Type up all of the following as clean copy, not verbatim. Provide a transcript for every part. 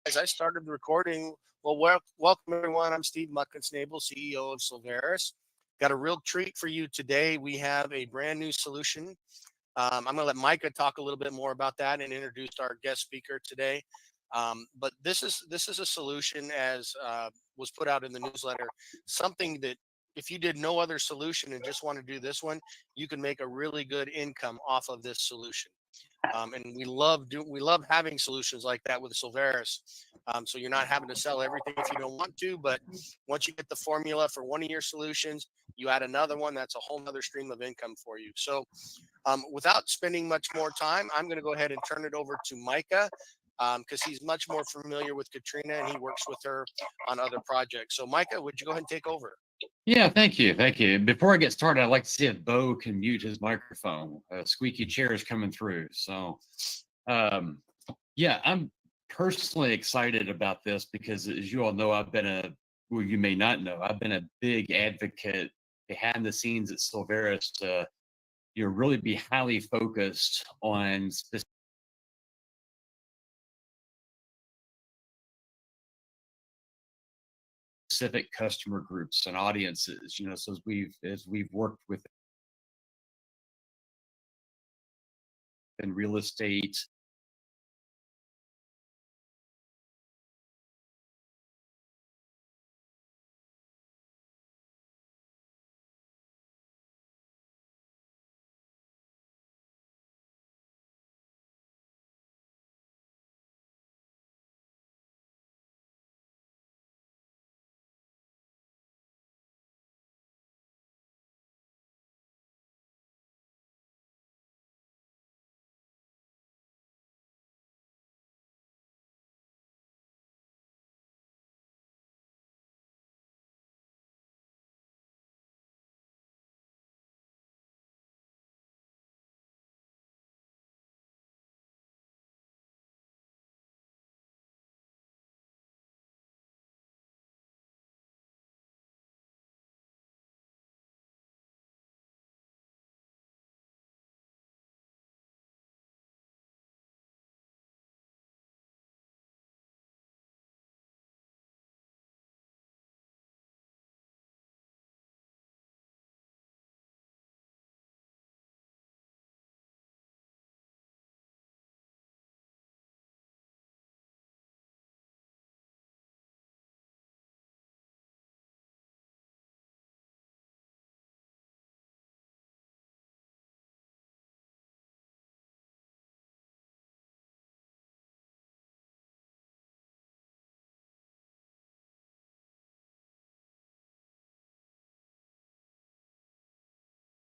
As I started the recording, welcome everyone. I'm Steve Muckensnabel, CEO of Silveris. Got a real treat for you today. We have a brand new solution. I'm going to let Micah talk a little bit more about that and introduce our guest speaker today. But this is a solution as was put out in the newsletter. Something that if you did no other solution and just want to do this one, you can make a really good income off of this solution. And we love having solutions like that with Silveris. So you're not having to sell everything if you don't want to, but once you get the formula for one of your solutions, you add another one. That's a whole nother stream of income for you. So without spending much more time, I'm going to go ahead and turn it over to Micah because he's much more familiar with Katrina and he works with her on other projects. So Micah, would you go ahead and take over? Yeah, thank you. Thank you. Before I get started, I'd like to see if Bo can mute his microphone. A squeaky chair is coming through. So, yeah, I'm personally excited about this because, as you all know, well, you may not know, I've been a big advocate behind the scenes at Silveris to, really be highly focused on specific customer groups and audiences. So as we've worked with in real estate.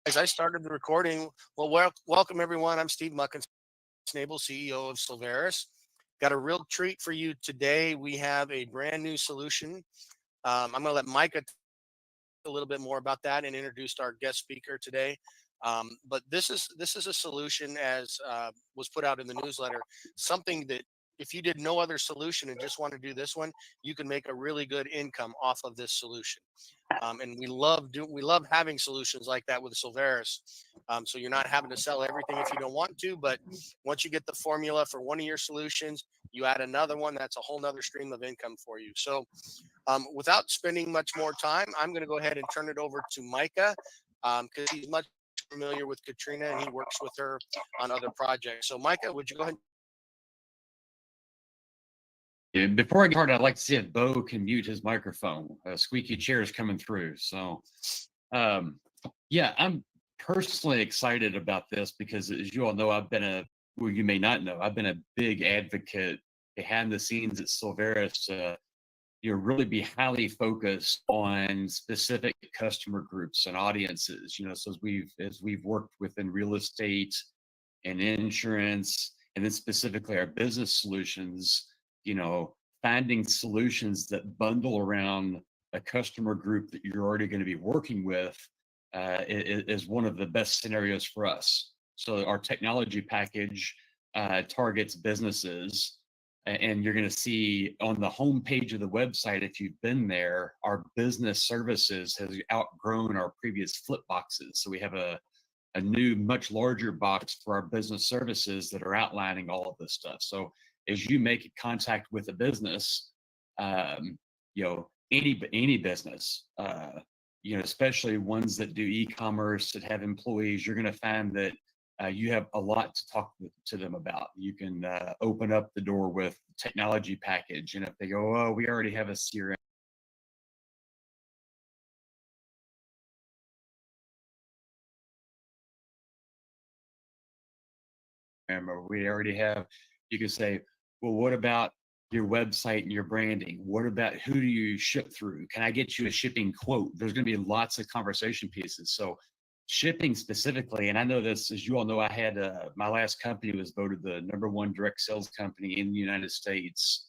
As I started the recording, welcome everyone. I'm Steve Muckensnabel, CEO of Silveris. Got a real treat for you today. We have a brand new solution. I'm going to let Micah talk a little bit more about that and introduce our guest speaker today. But this is a solution as was put out in the newsletter. Something that if you did no other solution and just want to do this one, you can make a really good income off of this solution. And we love having solutions like that with Silveris. So you're not having to sell everything if you don't want to, but once you get the formula for one of your solutions, you add another one. That's a whole nother stream of income for you. So without spending much more time, I'm going to go ahead and turn it over to Micah because he's much familiar with Katrina and he works with her on other projects. So Micah, would you go ahead? Before I get started, I'd like to see if Bo can mute his microphone. A squeaky chair is coming through. So, yeah, I'm personally excited about this because, as you all know, well, you may not know, I've been a big advocate behind the scenes at Silveris to, really be highly focused on specific customer groups and audiences. So as we've worked within real estate and insurance, and then specifically our business solutions, finding solutions that bundle around a customer group that you're already going to be working with is one of the best scenarios for us. So our technology package targets businesses, and you're going to see on the home page of the website, if you've been there, our business services has outgrown our previous flip boxes. So we have a new, much larger box for our business services that are outlining all of this stuff. So as you make contact with a business, you know, any business, you know, especially ones that do e-commerce that have employees, you're going to find that you have a lot to talk to them about. You can open up the door with technology package, and if they go, "Oh, we already have a CRM," or we already have, you can say, "Well, what about your website and your branding? What about who do you ship through? Can I get you a shipping quote?" There's going to be lots of conversation pieces. So shipping specifically, and I know this, as you all know, I had my last company was voted the #1 direct sales company in the United States.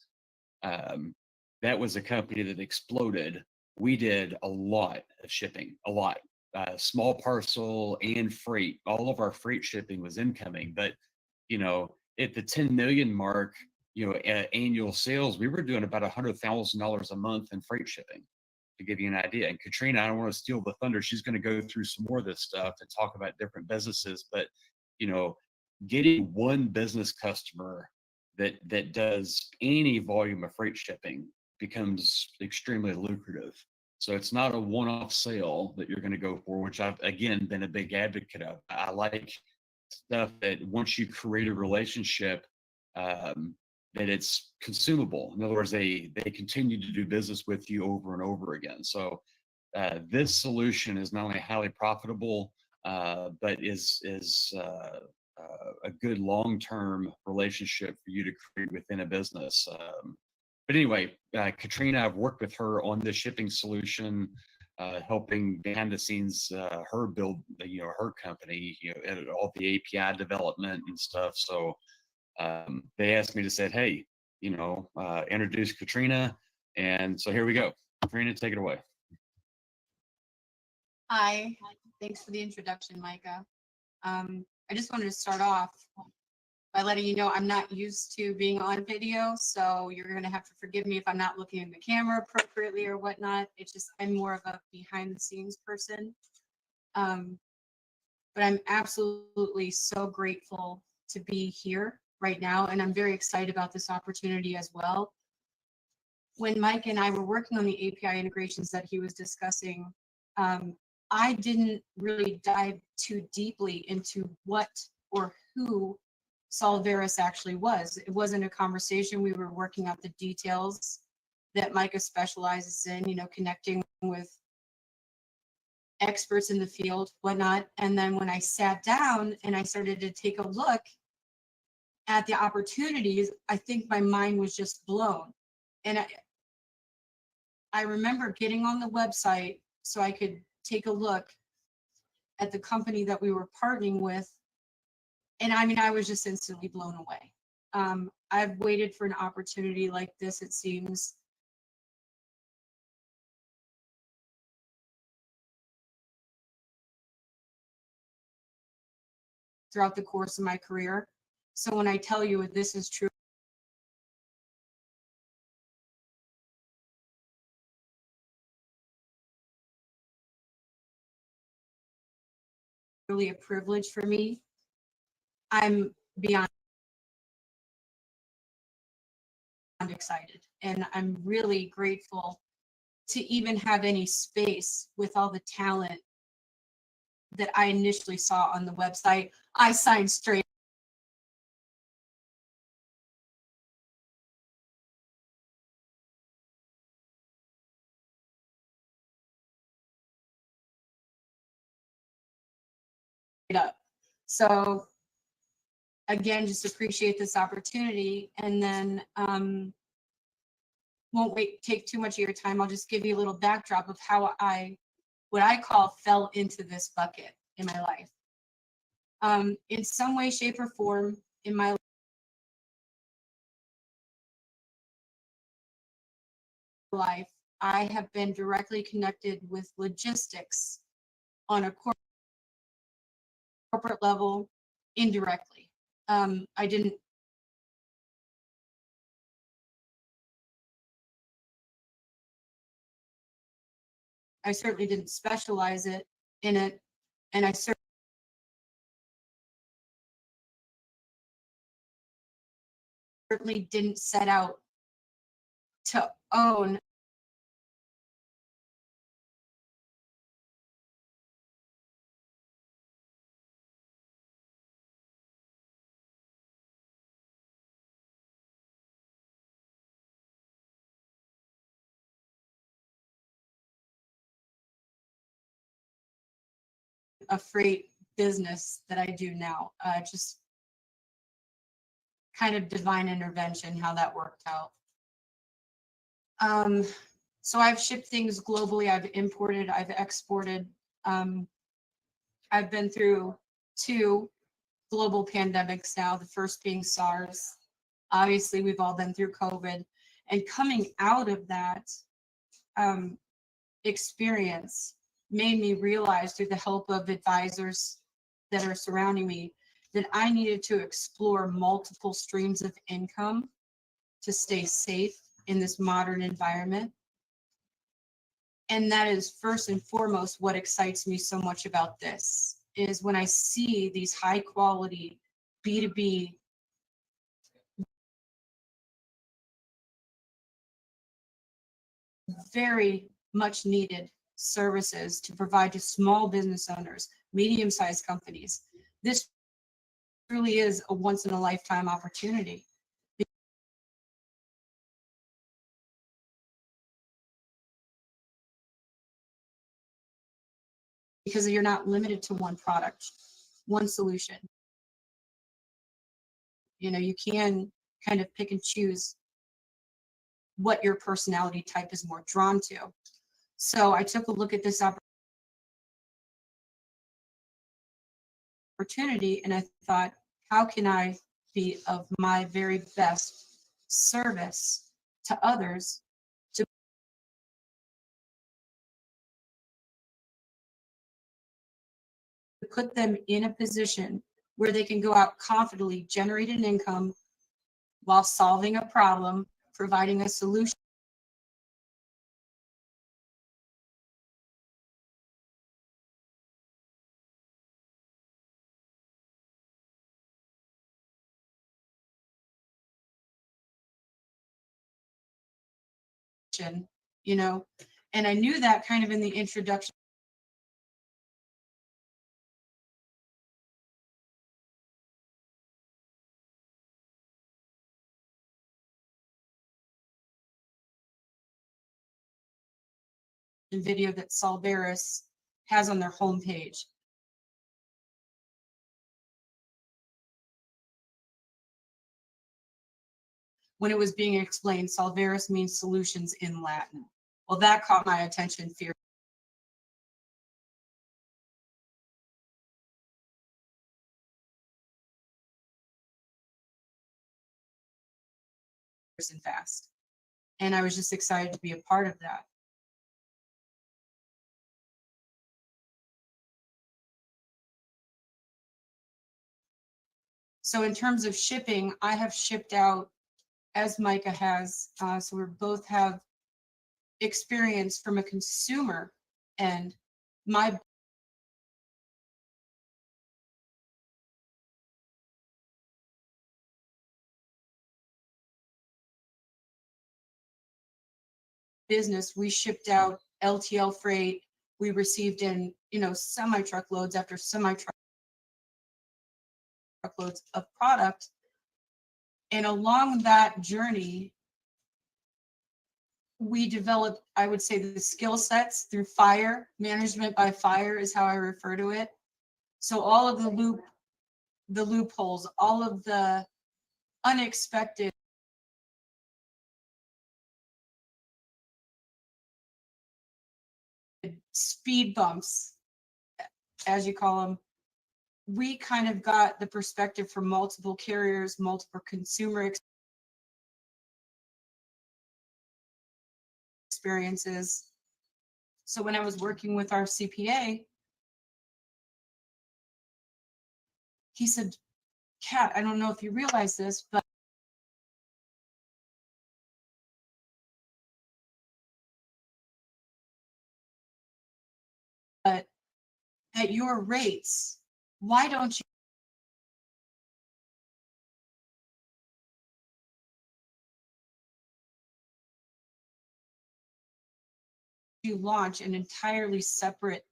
Um, that was a company that exploded. We did a lot of shipping, a lot. Small parcel and freight. All of our freight shipping was incoming, but you know, at the 10 million mark, you know, annual sales, we were doing about $100,000 a month in freight shipping, to give you an idea. And Katrina, I don't want to steal the thunder. She's going to go through some more of this stuff and talk about different businesses, but you know, getting one business customer that does any volume of freight shipping becomes extremely lucrative. So it's not a one-off sale that you're going to go for, which I've again been a big advocate of. I like stuff that once you create a relationship, that it's consumable. In other words, they continue to do business with you over and over again. So this solution is not only highly profitable, but is a good long-term relationship for you to create within a business. But anyway, Katrina, I've worked with her on this shipping solution, helping behind the scenes her build, you know, her company, you know, and all the API development and stuff. So they asked me to say, hey, you know, introduce Katrina, and so here we go. Katrina, take it away. Hi, thanks for the introduction, Micah. I just wanted to start off by letting you know I'm not used to being on video, so you're going to have to forgive me if I'm not looking at the camera appropriately or whatnot. It's just I'm more of a behind the scenes person. But I'm absolutely so grateful to be here right now, and I'm very excited about this opportunity as well. When Mike and I were working on the API integrations that he was discussing, I didn't really dive too deeply into what or who Solveris actually was. It wasn't a conversation. We were working out the details that Micah specializes in, you know, connecting with experts in the field, whatnot. And then when I sat down and I started to take a look at the opportunities, I think my mind was just blown. And I remember getting on the website so I could take a look at the company that we were partnering with. And I mean, I was just instantly blown away. I've waited for an opportunity like this, it seems, throughout the course of my career. So when I tell you this is true, really a privilege for me. I'm beyond excited, and I'm really grateful to even have any space with all the talent that I initially saw on the website. I signed straight up. So again, just appreciate this opportunity, and then won't take too much of your time. I'll just give you a little backdrop of how what I call fell into this bucket in my life. In some way, shape, or form in my life, I have been directly connected with logistics on a corporate level, indirectly. I certainly didn't specialize in it, and I certainly certainly didn't set out to own a freight business that I do now. Just kind of divine intervention, how that worked out. So I've shipped things globally. I've imported, I've exported. I've been through 2 global pandemics now, the first being SARS. Obviously, we've all been through COVID. And coming out of that experience made me realize, through the help of advisors that are surrounding me, that I needed to explore multiple streams of income to stay safe in this modern environment. And that is first and foremost what excites me so much about this, is when I see these high quality B2B very much needed services to provide to small business owners, medium-sized companies. This truly is a once in a lifetime opportunity. Because you're not limited to one product, one solution. You know, you can kind of pick and choose what your personality type is more drawn to. So I took a look at this opportunity and I thought, how can I be of my very best service to others to put them in a position where they can go out confidently, generate an income while solving a problem, providing a solution you know, and I knew that kind of in the introduction video that Solveris has on their homepage. When it was being explained, Solveris means solutions in Latin. Well, that caught my attention fiercely. And fast. And I was just excited to be a part of that. So in terms of shipping, I have shipped out, as Micah has, so we both have experience from a consumer end. My business, we shipped out LTL freight. We received in, you know, semi-truckloads after semi-truckloads of product. And along that journey, we developed, I would say, the skill sets through FIRE. Management by fire is how I refer to it. So all of the loopholes, all of the unexpected speed bumps, as you call them, we kind of got the perspective from multiple carriers, multiple consumer experiences. So when I was working with our CPA, he said, Kat, I don't know if you realize this, but at your rates, why don't to launch an entirely separate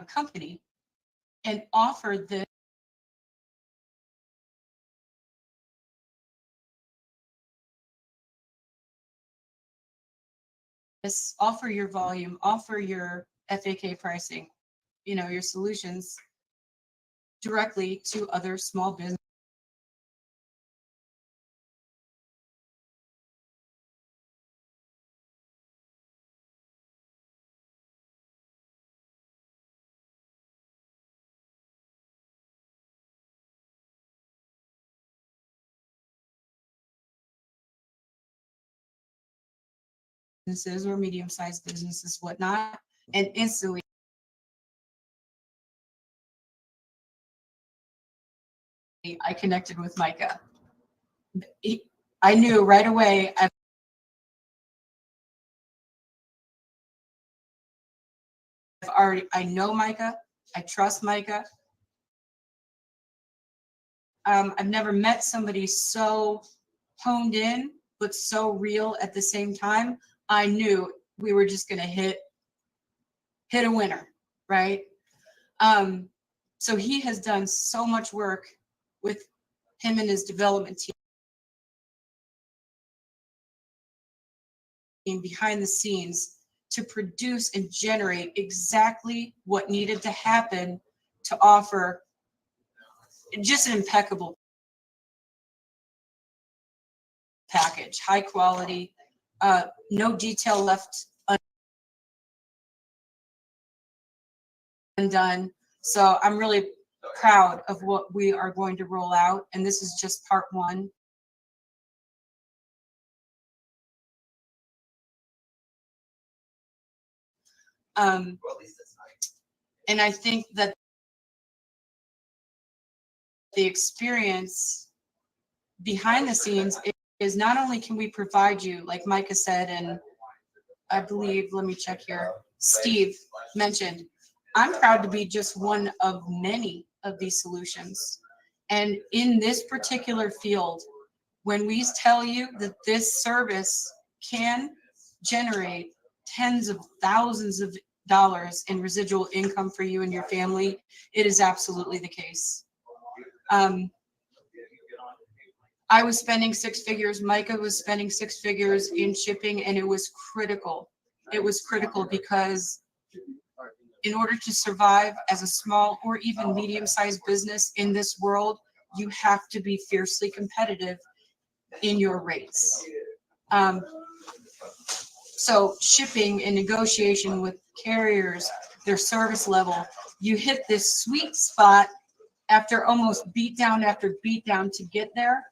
company and offer this, offer your volume, offer your FAK pricing, you know, your solutions directly to other small business. Businesses or medium-sized businesses, whatnot, and instantly I connected with Micah. I knew right away. I know Micah. I trust Micah. I've never met somebody so honed in, but so real at the same time. I knew we were just going to hit a winner, right? So he has done so much work with him and his development team behind the scenes to produce and generate exactly what needed to happen to offer just an impeccable package, high quality, no detail left undone. So I'm really proud of what we are going to roll out, and this is just part one. And I think that the experience behind the scenes is not only can we provide you, like Micah said, and I believe, let me check here, Steve mentioned, I'm proud to be just one of many of these solutions. And in this particular field, when we tell you that this service can generate tens of thousands of dollars in residual income for you and your family, it is absolutely the case. I was spending six figures, Micah was spending six figures in shipping, and it was critical. It was critical because in order to survive as a small or even medium-sized business in this world, you have to be fiercely competitive in your rates. So shipping and negotiation with carriers, their service level, you hit this sweet spot after almost beat down after beat down to get there.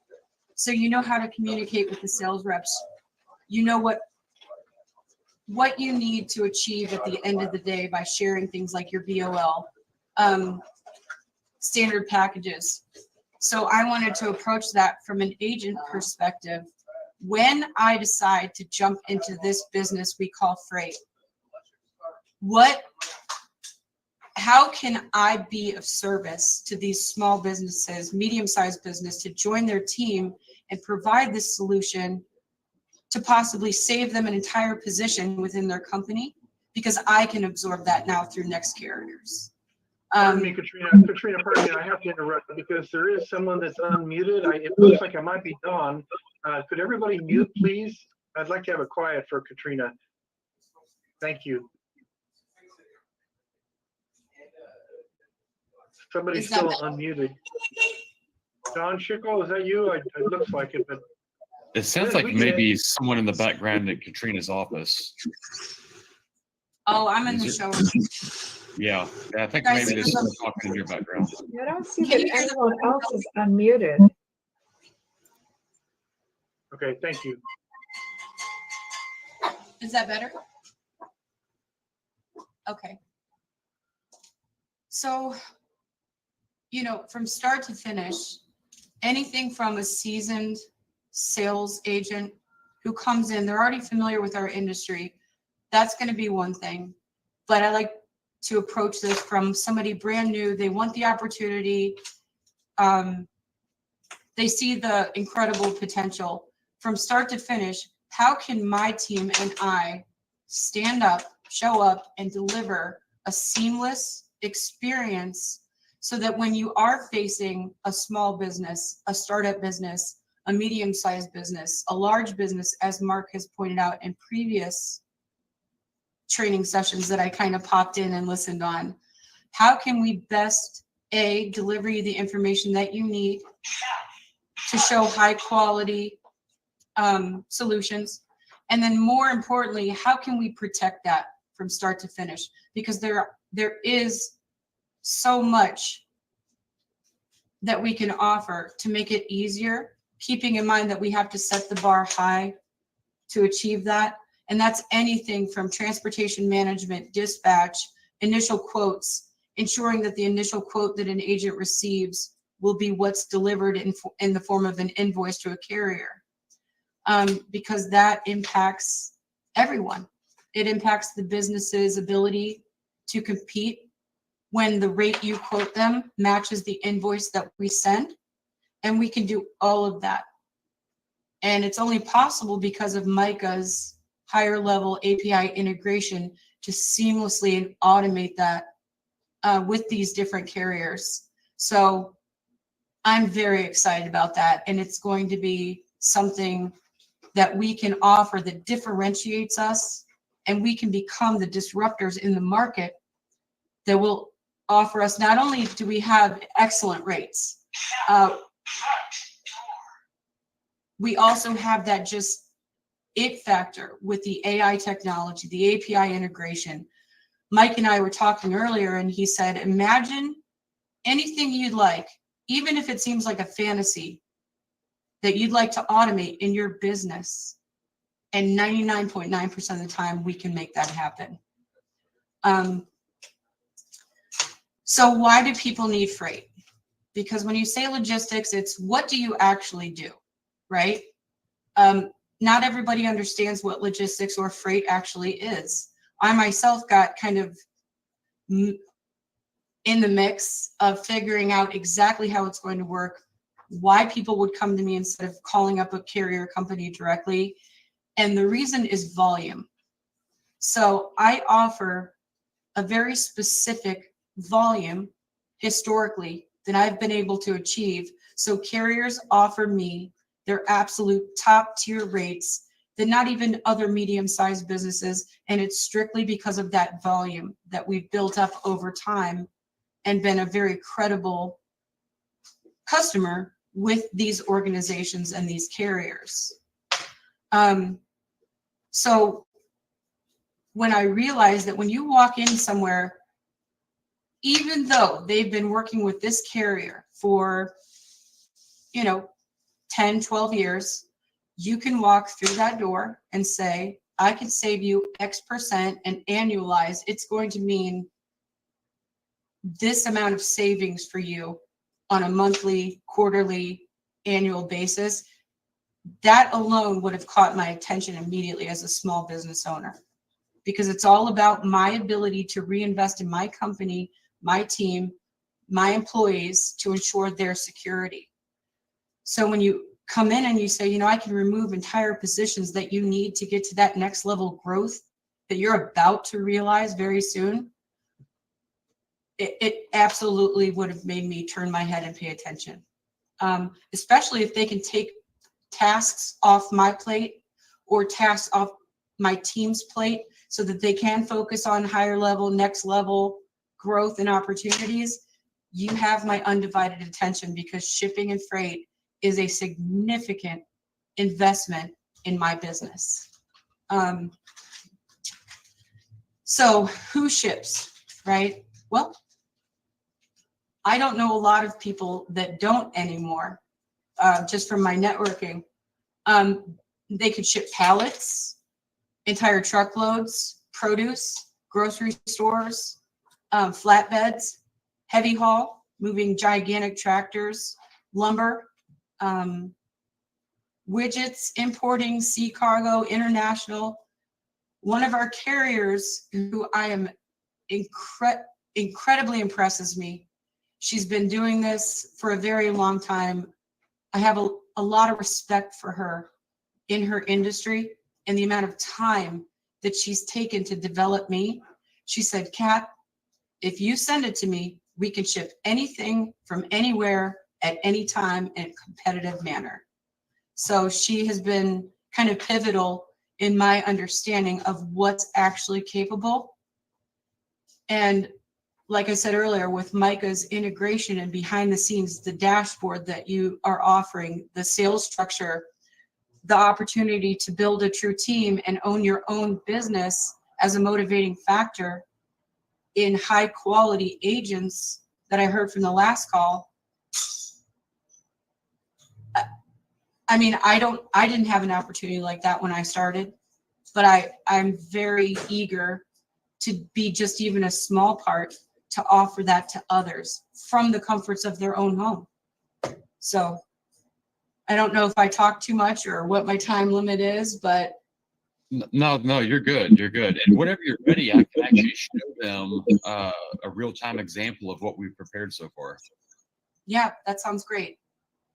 So you know how to communicate with the sales reps. You know what you need to achieve at the end of the day by sharing things like your BOL, standard packages. So I wanted to approach that from an agent perspective. When I decide to jump into this business we call freight, how can I be of service to these small businesses, medium-sized business, to join their team and provide this solution to possibly save them an entire position within their company, because I can absorb that now through Next Carriers. Pardon me, Katrina. Katrina, pardon me. I have to interrupt because there is someone that's unmuted. It looks like it might be Dawn. Could everybody mute, please? I'd like to have a quiet for Katrina. Thank you. Somebody's still unmuted. John Schickel, is that you? It looks like it, but it sounds like maybe someone in the background at Katrina's office. Oh, I'm in the show. Yeah, I think Guys, maybe there's someone talking in your background. I don't see that anyone else is unmuted. okay, thank you. Is that better? Okay. So, you know, from start to finish, anything from a seasoned sales agent who comes in, they're already familiar with our industry, that's going to be one thing. But I like to approach this from somebody brand new. They want the opportunity. They see the incredible potential from start to finish. How can my team and I stand up, show up, and deliver a seamless experience so that when you are facing a small business, a startup business, a medium-sized business, a large business, as Mark has pointed out in previous training sessions that I kind of popped in and listened on, how can we best, deliver you the information that you need to show high quality solutions? And then more importantly, how can we protect that from start to finish? Because there is so much that we can offer to make it easier, keeping in mind that we have to set the bar high to achieve that. And that's anything from transportation management, dispatch, initial quotes, ensuring that the initial quote that an agent receives will be what's delivered in the form of an invoice to a carrier. Because that impacts everyone. It impacts the business's ability to compete when the rate you quote them matches the invoice that we send. And we can do all of that. And it's only possible because of MICA's higher level API integration to seamlessly and automate that with these different carriers. So I'm very excited about that. And it's going to be something that we can offer that differentiates us, and we can become the disruptors in the market that will offer us. Not only do we have excellent rates, we also have that just it factor with the AI technology, the API integration. Mike and I were talking earlier, and he said, imagine anything you'd like, even if it seems like a fantasy, that you'd like to automate in your business. And 99.9% of the time, we can make that happen. So why do people need freight? Because when you say logistics, it's what do you actually do, right? Not everybody understands what logistics or freight actually is. I myself got kind of in the mix of figuring out exactly how it's going to work, why people would come to me instead of calling up a carrier company directly. And the reason is volume. So I offer a very specific volume historically that I've been able to achieve. So carriers offer me their absolute top tier rates that not even other medium-sized businesses. And it's strictly because of that volume that we've built up over time and been a very credible customer with these organizations and these carriers. So when I realized that when you walk in somewhere, even though they've been working with this carrier for, 10, 12 years, you can walk through that door and say, I can save you X% and annualize. It's going to mean this amount of savings for you on a monthly, quarterly, annual basis. That alone would have caught my attention immediately as a small business owner, because it's all about my ability to reinvest in my company, my team, my employees to ensure their security. So when you come in and you say, I can remove entire positions that you need to get to that next level growth that you're about to realize very soon, it absolutely would have made me turn my head and pay attention. Especially if they can take tasks off my plate or tasks off my team's plate so that they can focus on higher level, next level growth and opportunities. You have my undivided attention, because shipping and freight is a significant investment in my business. So who ships, right? Well, I don't know a lot of people that don't anymore, just from my networking. They could ship pallets, entire truckloads, produce, grocery stores, flatbeds, heavy haul, moving gigantic tractors, lumber, widgets, importing, sea cargo, international. One of our carriers who I am incredibly impresses me. She's been doing this for a very long time. I have a lot of respect for her in her industry and the amount of time that she's taken to develop me. She said, Kat, if you send it to me, we can ship anything from anywhere at any time in a competitive manner. So she has been kind of pivotal in my understanding of what's actually capable. And like I said earlier, with Micah's integration and behind the scenes, the dashboard that you are offering, the sales structure, the opportunity to build a true team and own your own business as a motivating factor in high quality agents that I heard from the last call. I mean, I didn't have an opportunity like that when I started, but I'm very eager to be just even a small part to offer that to others from the comforts of their own home. So I don't know if I talk too much or what my time limit is, but No, you're good. You're good. And whenever you're ready, I can actually show them a real-time example of what we've prepared so far. yeah, that sounds great.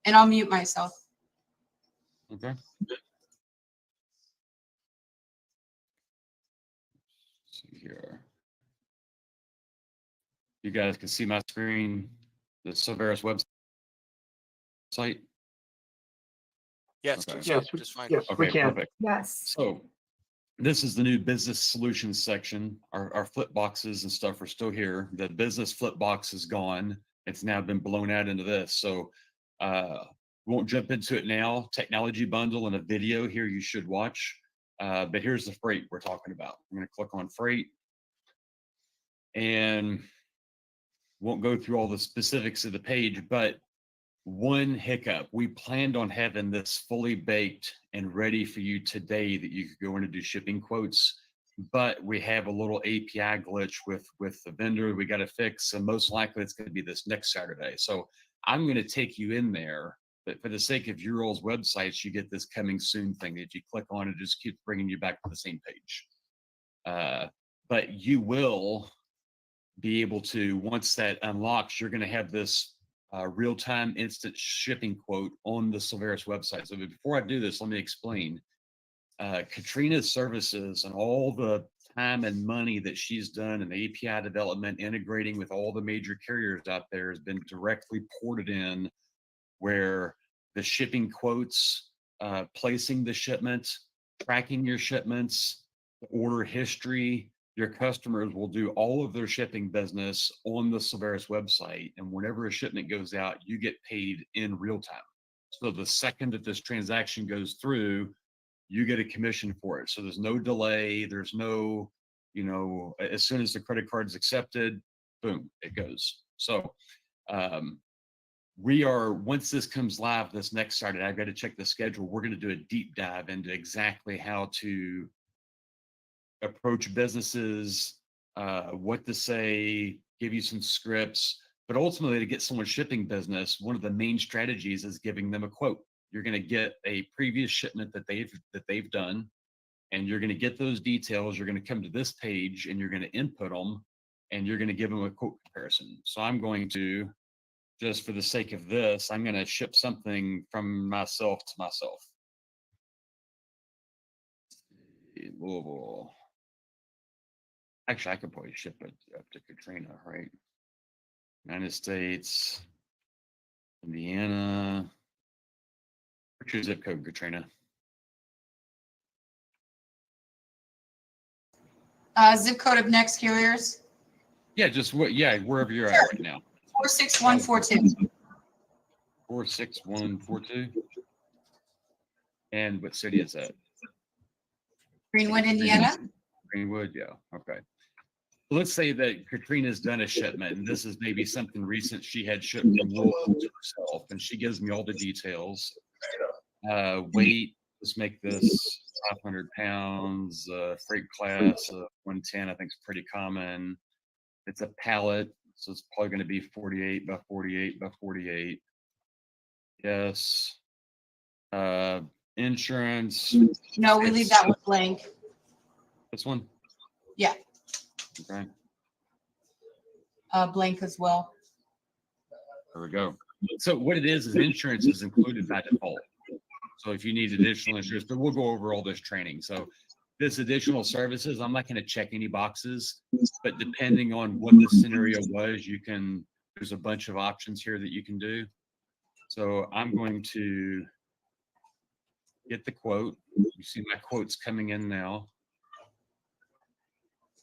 And I'll mute myself. Okay. Let's see here. You guys can see my screen, the Silveris website. Yes, Okay. Yes, just fine. yes, we Okay, can. perfect. Yes. So this is the new business solutions section. Our flip boxes and stuff are still here. The business flip box is gone. It's now been blown out into this. So we won't jump into it now. Technology bundle and a video here you should watch. But here's the freight we're talking about. I'm going to click on freight and won't go through all the specifics of the page, but one hiccup. We planned on having this fully baked and ready for you today that you could go in and do shipping quotes, but we have a little API glitch with the vendor we got to fix, and most likely it's going to be this next Saturday. So I'm going to take you in there, but for the sake of your all's websites, you get this coming soon thing. If you click on it, just keeps bringing you back to the same page. But you will be able to, once that unlocks, you're going to have this real-time instant shipping quote on the Silveris website. So before I do this, let me explain. Katrina's services and all the time and money that she's done in API development, integrating with all the major carriers out there, has been directly ported in where the shipping quotes, placing the shipment, tracking your shipments, order history. Your customers will do all of their shipping business on the Silveris website. And whenever a shipment goes out, you get paid in real time. So the second that this transaction goes through, you get a commission for it. So there's no delay. There's no, as soon as the credit card is accepted, boom, it goes. So once this comes live this next Saturday, I've got to check the schedule. We're going to do a deep dive into exactly how to approach businesses, what to say, give you some scripts, but ultimately to get someone shipping business, one of the main strategies is giving them a quote. You're going to get a previous shipment that they've done, and you're going to get those details. You're going to come to this page and you're going to input them, and you're going to give them a quote comparison. So I'm going to, just for the sake of this, I'm going to ship something from myself to myself. Louisville. Actually, I could probably ship it up to Katrina, right? United States, Indiana. What's your zip code, Katrina? Zip code of next carriers, Yeah, wherever you're at right now. 46142. 46142. And what city is that? Greenwood, Indiana. Greenwood, yeah, okay. Let's say that Katrina's done a shipment, and this is maybe something recent she had shipped from Louisville to herself, and she gives me all the details. Weight, let's make this 500 pounds, freight class of 110, I think is pretty common. It's a pallet, so it's probably going to be 48 by 48 by 48. Yes. Insurance. No, we leave that with blank. This one? Yeah. Okay, Blank as well. there we go. So what it is insurance is included by default. So if you need additional insurance, but we'll go over all this training. So this additional services, I'm not going to check any boxes, but depending on what the scenario was, there's a bunch of options here that you can do. So I'm going to get the quote. You see my quotes coming in now.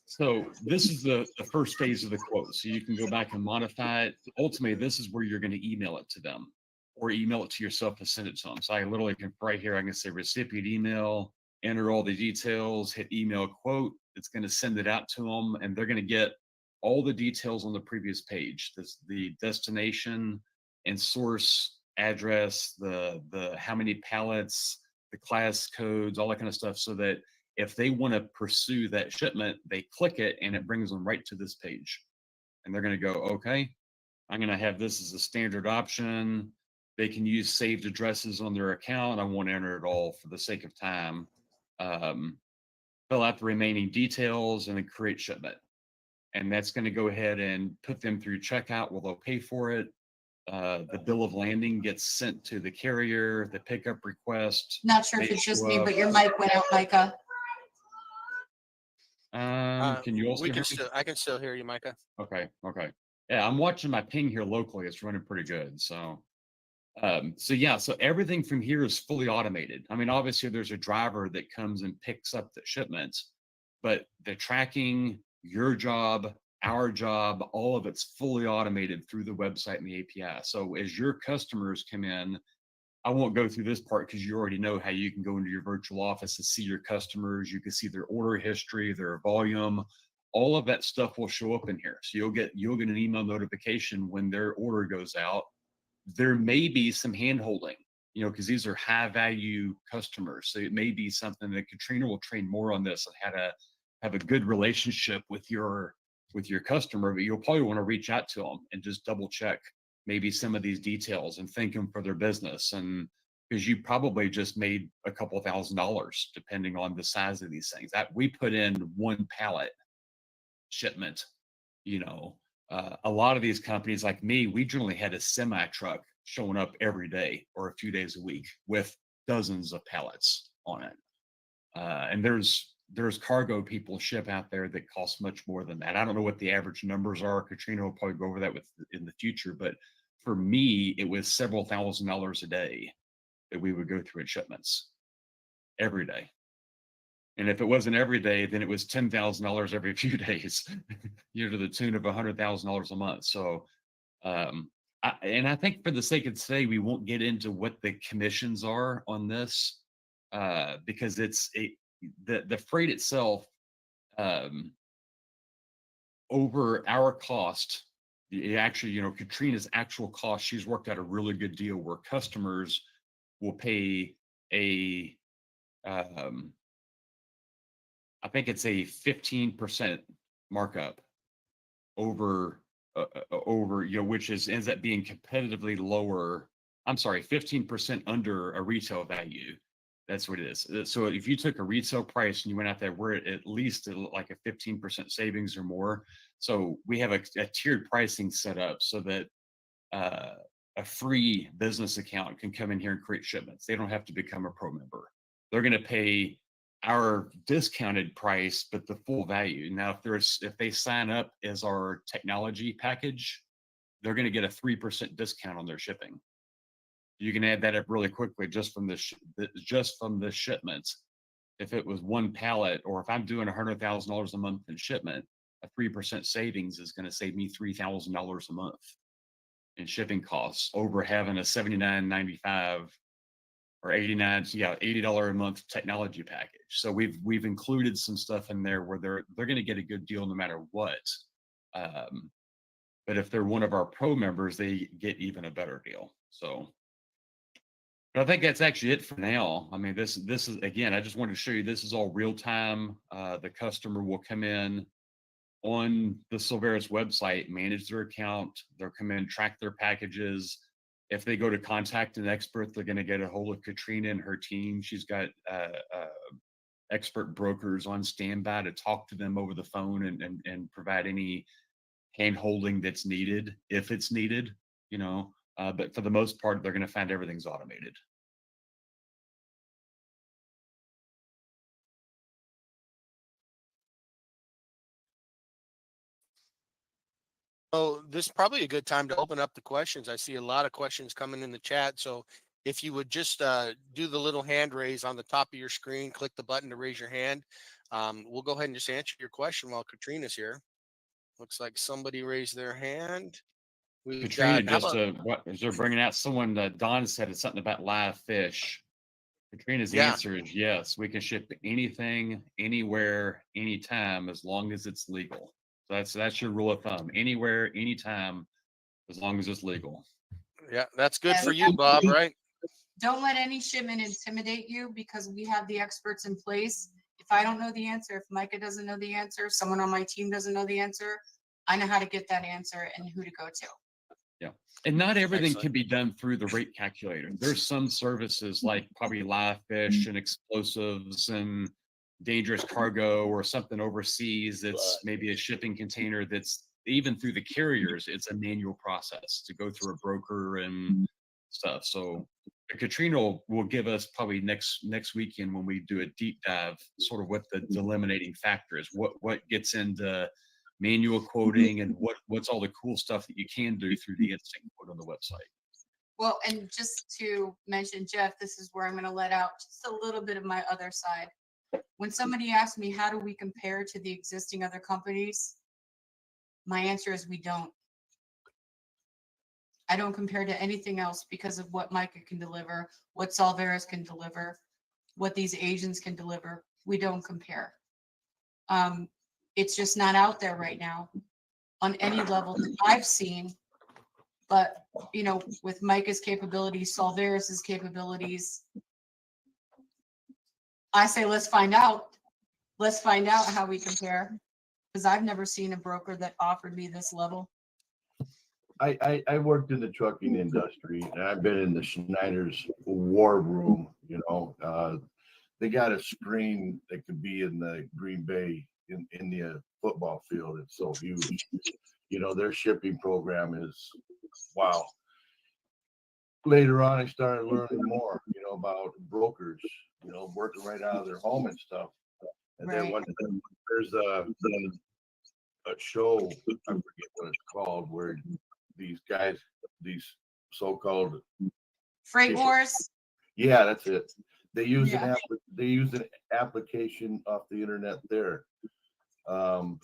So this is the first phase of the quote. So you can go back and modify it. Ultimately, this is where you're going to email it to them or email it to yourself and send it to them. So I literally can right here, I can say recipient email, enter all the details, hit email quote. It's going to send it out to them and they're going to get all the details on the previous page. The destination and source address, the how many pallets, the class codes, all that kind of stuff, so that if they want to pursue that shipment, they click it and it brings them right to this page. And they're going to go, okay, I'm going to have this as a standard option. They can use saved addresses on their account. I won't enter it all for the sake of time. Fill out the remaining details and then create shipment. And that's going to go ahead and put them through checkout where they'll pay for it. The bill of landing gets sent to the carrier, the pickup request. Not sure if They it's just show me, up. but your mic went out, Micah. Can you also We hear can me? still, I can still hear you, Micah. Okay. Yeah, I'm watching my ping here locally. It's running pretty good. So yeah, so everything from here is fully automated. I mean, obviously there's a driver that comes and picks up the shipments, but the tracking, your job, our job, all of it's fully automated through the website and the API. So as your customers come in, I won't go through this part because you already know how you can go into your virtual office and see your customers. You can see their order history, their volume, all of that stuff will show up in here. So you'll get an email notification when their order goes out. There may be some hand holding, because these are high value customers. So it may be something that Katrina will train more on this and how to have a good relationship with your customer, but you'll probably want to reach out to them and just double check maybe some of these details and thank them for their business. And because you probably just made a couple $1,000 depending on the size of these things. That we put in one pallet shipment, a lot of these companies like me, we generally had a semi truck showing up every day or a few days a week with dozens of pallets on it. And there's cargo people ship out there that cost much more than that. I don't know what the average numbers are. Katrina will probably go over that in the future, but for me, it was several $1,000s a day that we would go through in shipments every day. And if it wasn't every day, then it was $10,000 every few days, to the tune of $100,000 a month. So, I think for the sake of today, we won't get into what the commissions are on this, because the freight itself, over our cost, actually, Katrina's actual cost, she's worked out a really good deal where customers will pay I think it's a 15% markup over, which ends up being competitively lower. I'm sorry, 15% under a retail value. That's what it is. So if you took a retail price and you went out there, we're at least like a 15% savings or more. So we have a tiered pricing set up so that a free business account can come in here and create shipments. They don't have to become a pro member. They're going to pay our discounted price, but the full value. Now, if they sign up as our technology package, they're going to get a 3% discount on their shipping. You can add that up really quickly just from the shipments. If it was one pallet, or if I'm doing $100,000 a month in shipment, a 3% savings is going to save me $3,000 a month in shipping costs over having a $79.95 or $80 a month technology package. So we've included some stuff in there where they're going to get a good deal no matter what. But if they're one of our pro members, they get even a better deal. So, but I think that's actually it for now. I mean, this is, again, I just wanted to show you, this is all real time. The customer will come in on the Silveris website, manage their account. They'll come in, track their packages. If they go to contact an expert, they're going to get a hold of Katrina and her team. She's got expert brokers on standby to talk to them over the phone and provide any hand holding that's needed if it's needed, you know. But for the most part, they're going to find everything's automated. So this is probably a good time to open up the questions. I see a lot of questions coming in the chat. So if you would just do the little hand raise on the top of your screen, click the button to raise your hand. We'll go ahead and just answer your question while Katrina's here. Looks like somebody raised their hand. We've Katrina, got, how just about, what is they're bringing out someone that Don said it's something about live fish. Katrina's Yeah. answer is yes, we can ship anything, anywhere, anytime, as long as it's legal. So that's your rule of thumb. Anywhere, anytime, as long as it's legal. yeah, that's good Yeah. for you, Bob, right? Don't let any shipment intimidate you because we have the experts in place. If I don't know the answer, if Micah doesn't know the answer, someone on my team doesn't know the answer, I know how to get that answer and who to go to. And not everything Excellent. can be done through the rate calculator. There's some services like probably live fish and explosives and dangerous cargo or something overseas that's maybe a shipping container that's even through the carriers, it's a manual process to go through a broker and stuff. So Katrina will give us probably next weekend when we do a deep dive, sort of what the delimiting factor is, what gets into manual quoting and what's all the cool stuff that you can do through the instant quote on the website. Well, and just to mention, Jeff, this is where I'm going to let out just a little bit of my other side. When somebody asks me, how do we compare to the existing other companies? My answer is we don't. I don't compare to anything else because of what Micah can deliver, what Solveras can deliver, what these agents can deliver. We don't compare. It's just not out there right now on any level that I've seen. But, you know, with Micah's capabilities, Solveras' capabilities, I say, let's find out. Let's find out how we compare. Because I've never seen a broker that offered me this level. I worked in the trucking industry and I've been in the Schneider's war room, you know. They got a screen that could be in the Green Bay in the football field. It's so huge. You know, their shipping program is wow. Later on, I started learning more, you know, about brokers, you know, working right out of their home and stuff. And then Right. there's a show, I forget what it's called, where these guys, these so-called Freight people- Wars. yeah, that's it. They use Yeah. they use an application off the internet there. I'm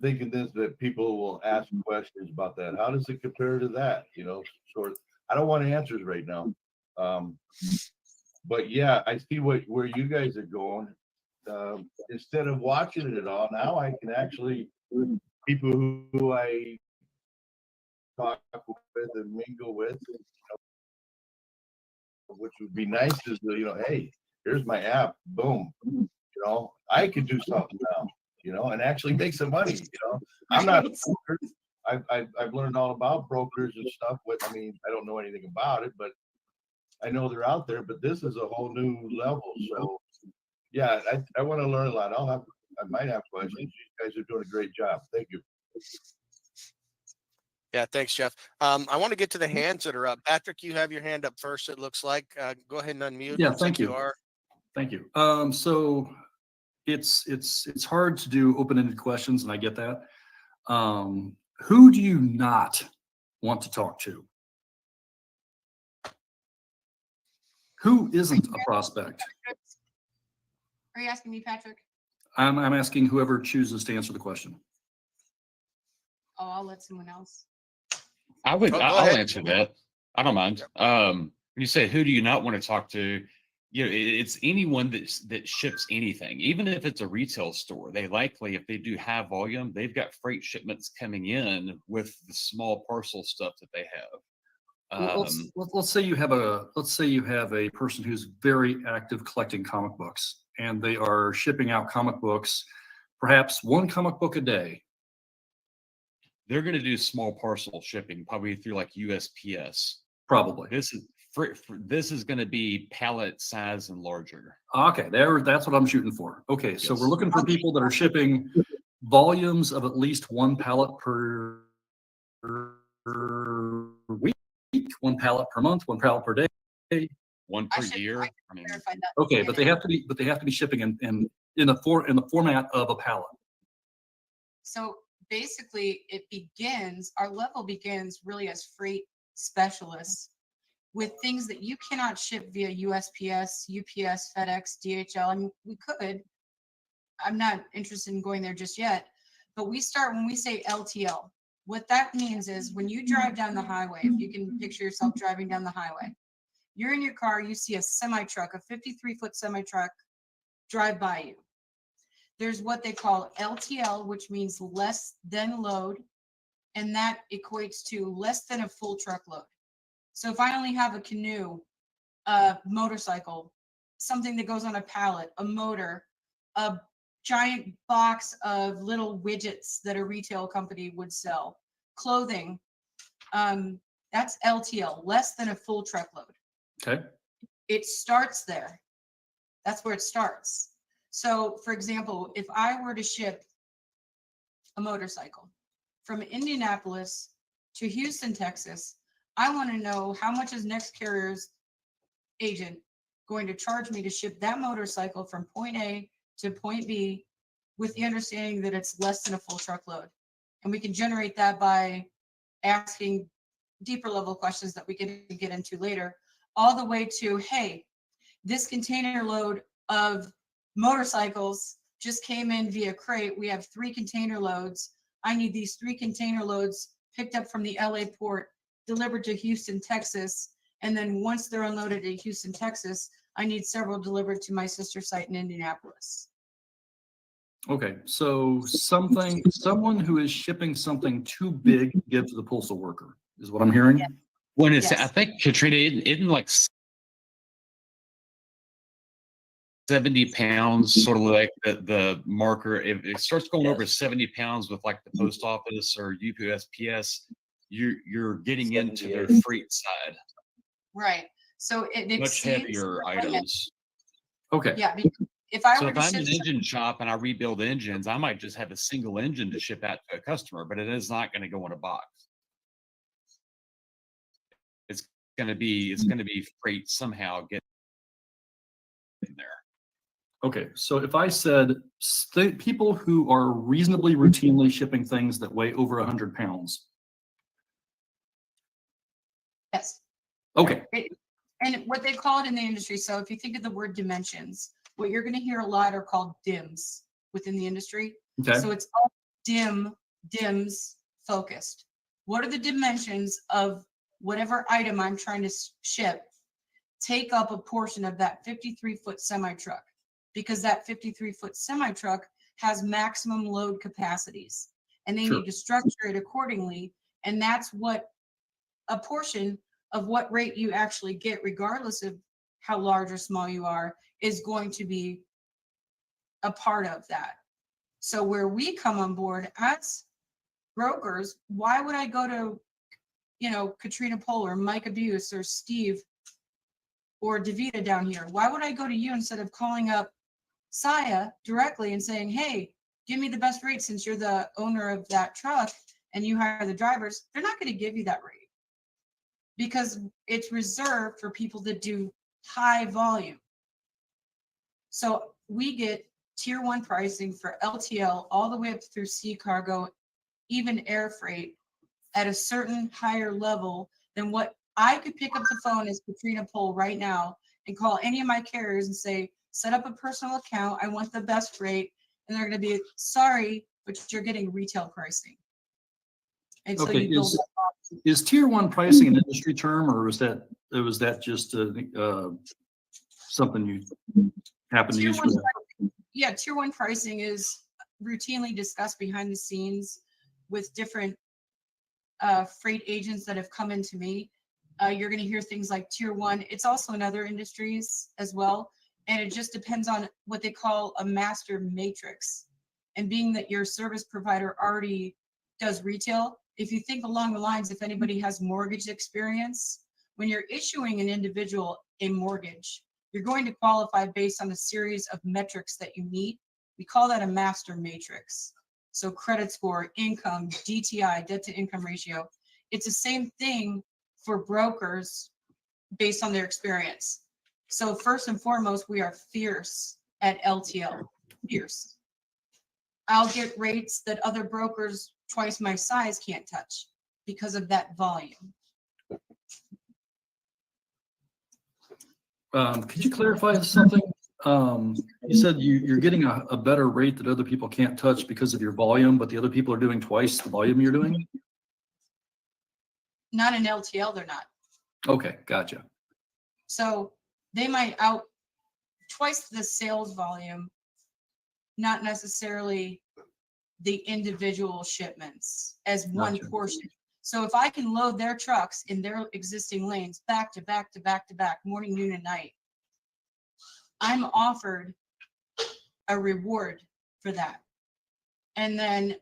thinking that people will ask questions about that. How does it compare to that? You know, sort. I don't want answers right now. But yeah, I see where you guys are going. Instead of watching it all, now I can actually people who I talk with and mingle with, you know, which would be nice is, you know, hey, here's my app, boom, you know, I could do something now, you know, and actually make some money, you know. I'm not a broker. I've learned all about brokers and stuff. I mean, I don't know anything about it, but I know they're out there. But this is a whole new level. So yeah, I want to learn a lot. I might have questions. You guys are doing a great job. Thank you. Yeah, thanks, Jeff. I want to get to the hands that are up. Patrick, you have your hand up first, it looks like. Go ahead and unmute. Yeah, Looks thank like you. are. Thank you. So it's hard to do open-ended questions, and I get that. Who do you not want to talk to? Who isn't a prospect? Are you asking me, Patrick? I'm asking whoever chooses to answer the question. Oh, I'll let someone else. Oh, go I'll ahead. answer that. I don't mind. When you say who do you not want to talk to, you know, it's anyone that ships anything, even if it's a retail store. They likely, if they do high volume, they've got freight shipments coming in with the small parcel stuff that they have. Let's say you have a person who's very active collecting comic books, and they are shipping out comic books, perhaps one comic book a day. They're going to do small parcel shipping, probably through like USPS. Probably. This is this is going to be pallet size and larger. Okay, that's what I'm shooting for. Okay, so we're Yes. looking for people that are shipping volumes of at least one pallet per week, one pallet per month, one pallet per day. One I per should- year. I I mean, Verified that. Okay, but they have to be shipping in the format of a pallet. So basically, our level begins really as freight specialists with things that you cannot ship via USPS, UPS, FedEx, DHL. I mean, we could. I'm not interested in going there just yet. But we start when we say LTL. What that means is when you drive down the highway, if you can picture yourself driving down the highway, you're in your car, you see a semi truck, a 53-foot semi truck drive by you. There's what they call LTL, which means less than load, and that equates to less than a full truckload. So if I only have a canoe, a motorcycle, something that goes on a pallet, a motor, a giant box of little widgets that a retail company would sell, clothing, that's LTL, less than a full truckload. Okay, It starts there. That's where it starts. So, for example, if I were to ship a motorcycle from Indianapolis to Houston, Texas, I want to know how much is Next Carrier's agent going to charge me to ship that motorcycle from point A to point B with the understanding that it's less than a full truckload. And we can generate that by asking deeper level questions that we can get into later, all the way to, hey, this container load of motorcycles just came in via crate. We have 3 container loads. I need these 3 container loads picked up from the LA port, delivered to Houston, Texas. And then once they're unloaded at Houston, Texas, I need several delivered to my sister site in Indianapolis. okay, so someone who is shipping something too big to give to the postal worker is what I'm hearing. Yeah. when it's, I Yes. think Katrina, isn't like 70 pounds, sort of like the marker. If it starts going over 70 pounds with like the post office or USPS, you're getting into their freight side, Right. So it much exceeds heavier the limit. items. Okay, Yeah, because if I So were if to I'm ship an engine shop and I rebuild engines, I might just have a single engine to ship out to a customer, but it is not going to go in a box. It's going to be freight somehow get in there. okay, so if I said people who are reasonably routinely shipping things that weigh over 100 pounds. yes. Okay, And what they call it in the industry, so if you think of the word dimensions, what you're going to hear a lot are called DIMS within the industry. okay, So it's all DIMS focused. What are the dimensions of whatever item I'm trying to ship? Take up a portion of that 53-foot semi truck, because that 53-foot semi truck has maximum load capacities, and they Sure. need to structure it accordingly. And that's what a portion of what rate you actually get, regardless of how large or small you are, is going to be a part of that. So where we come on board as brokers, why would I go to, Katrina Pohl or Mike Abuse or Steve or Davita down here? Why would I go to you instead of calling up Saya directly and saying, hey, give me the best rate since you're the owner of that truck and you hire the drivers? They're not going to give you that rate, because it's reserved for people that do high volume. So we get tier 1 pricing for LTL all the way up through sea cargo, even air freight, at a certain higher level than what I could pick up the phone as Katrina Pohl right now and call any of my carriers and say, set up a personal account. I want the best rate. And they're going to be, sorry, but you're getting retail pricing. And so okay. you build Is tier 1 pricing an industry term, or was that just something you happen to Tier use? one For that? Yeah, tier 1 pricing is routinely discussed behind the scenes with different freight agents that have come into me. You're going to hear things like tier 1. It's also in other industries as well. And it just depends on what they call a master matrix. And being that your service provider already does retail, if you think along the lines, if anybody has mortgage experience When you're issuing an individual a mortgage, you're going to qualify based on a series of metrics that you meet. We call that a master matrix. So credit score, income, DTI, debt to income ratio. It's the same thing for brokers based on their experience. So first and foremost, we are fierce at LTL, fierce. I'll get rates that other brokers twice my size can't touch because of that volume. Could you clarify something? You said you're getting a better rate that other people can't touch because of your volume, but the other people are doing twice the volume you're doing? Not in LTL, they're not. Okay, gotcha. So they might out twice the sales volume, not necessarily the individual shipments as one Gotcha. portion. So if I can load their trucks in their existing lanes back to back to back to back, morning, noon, and night, I'm offered a reward for that. And then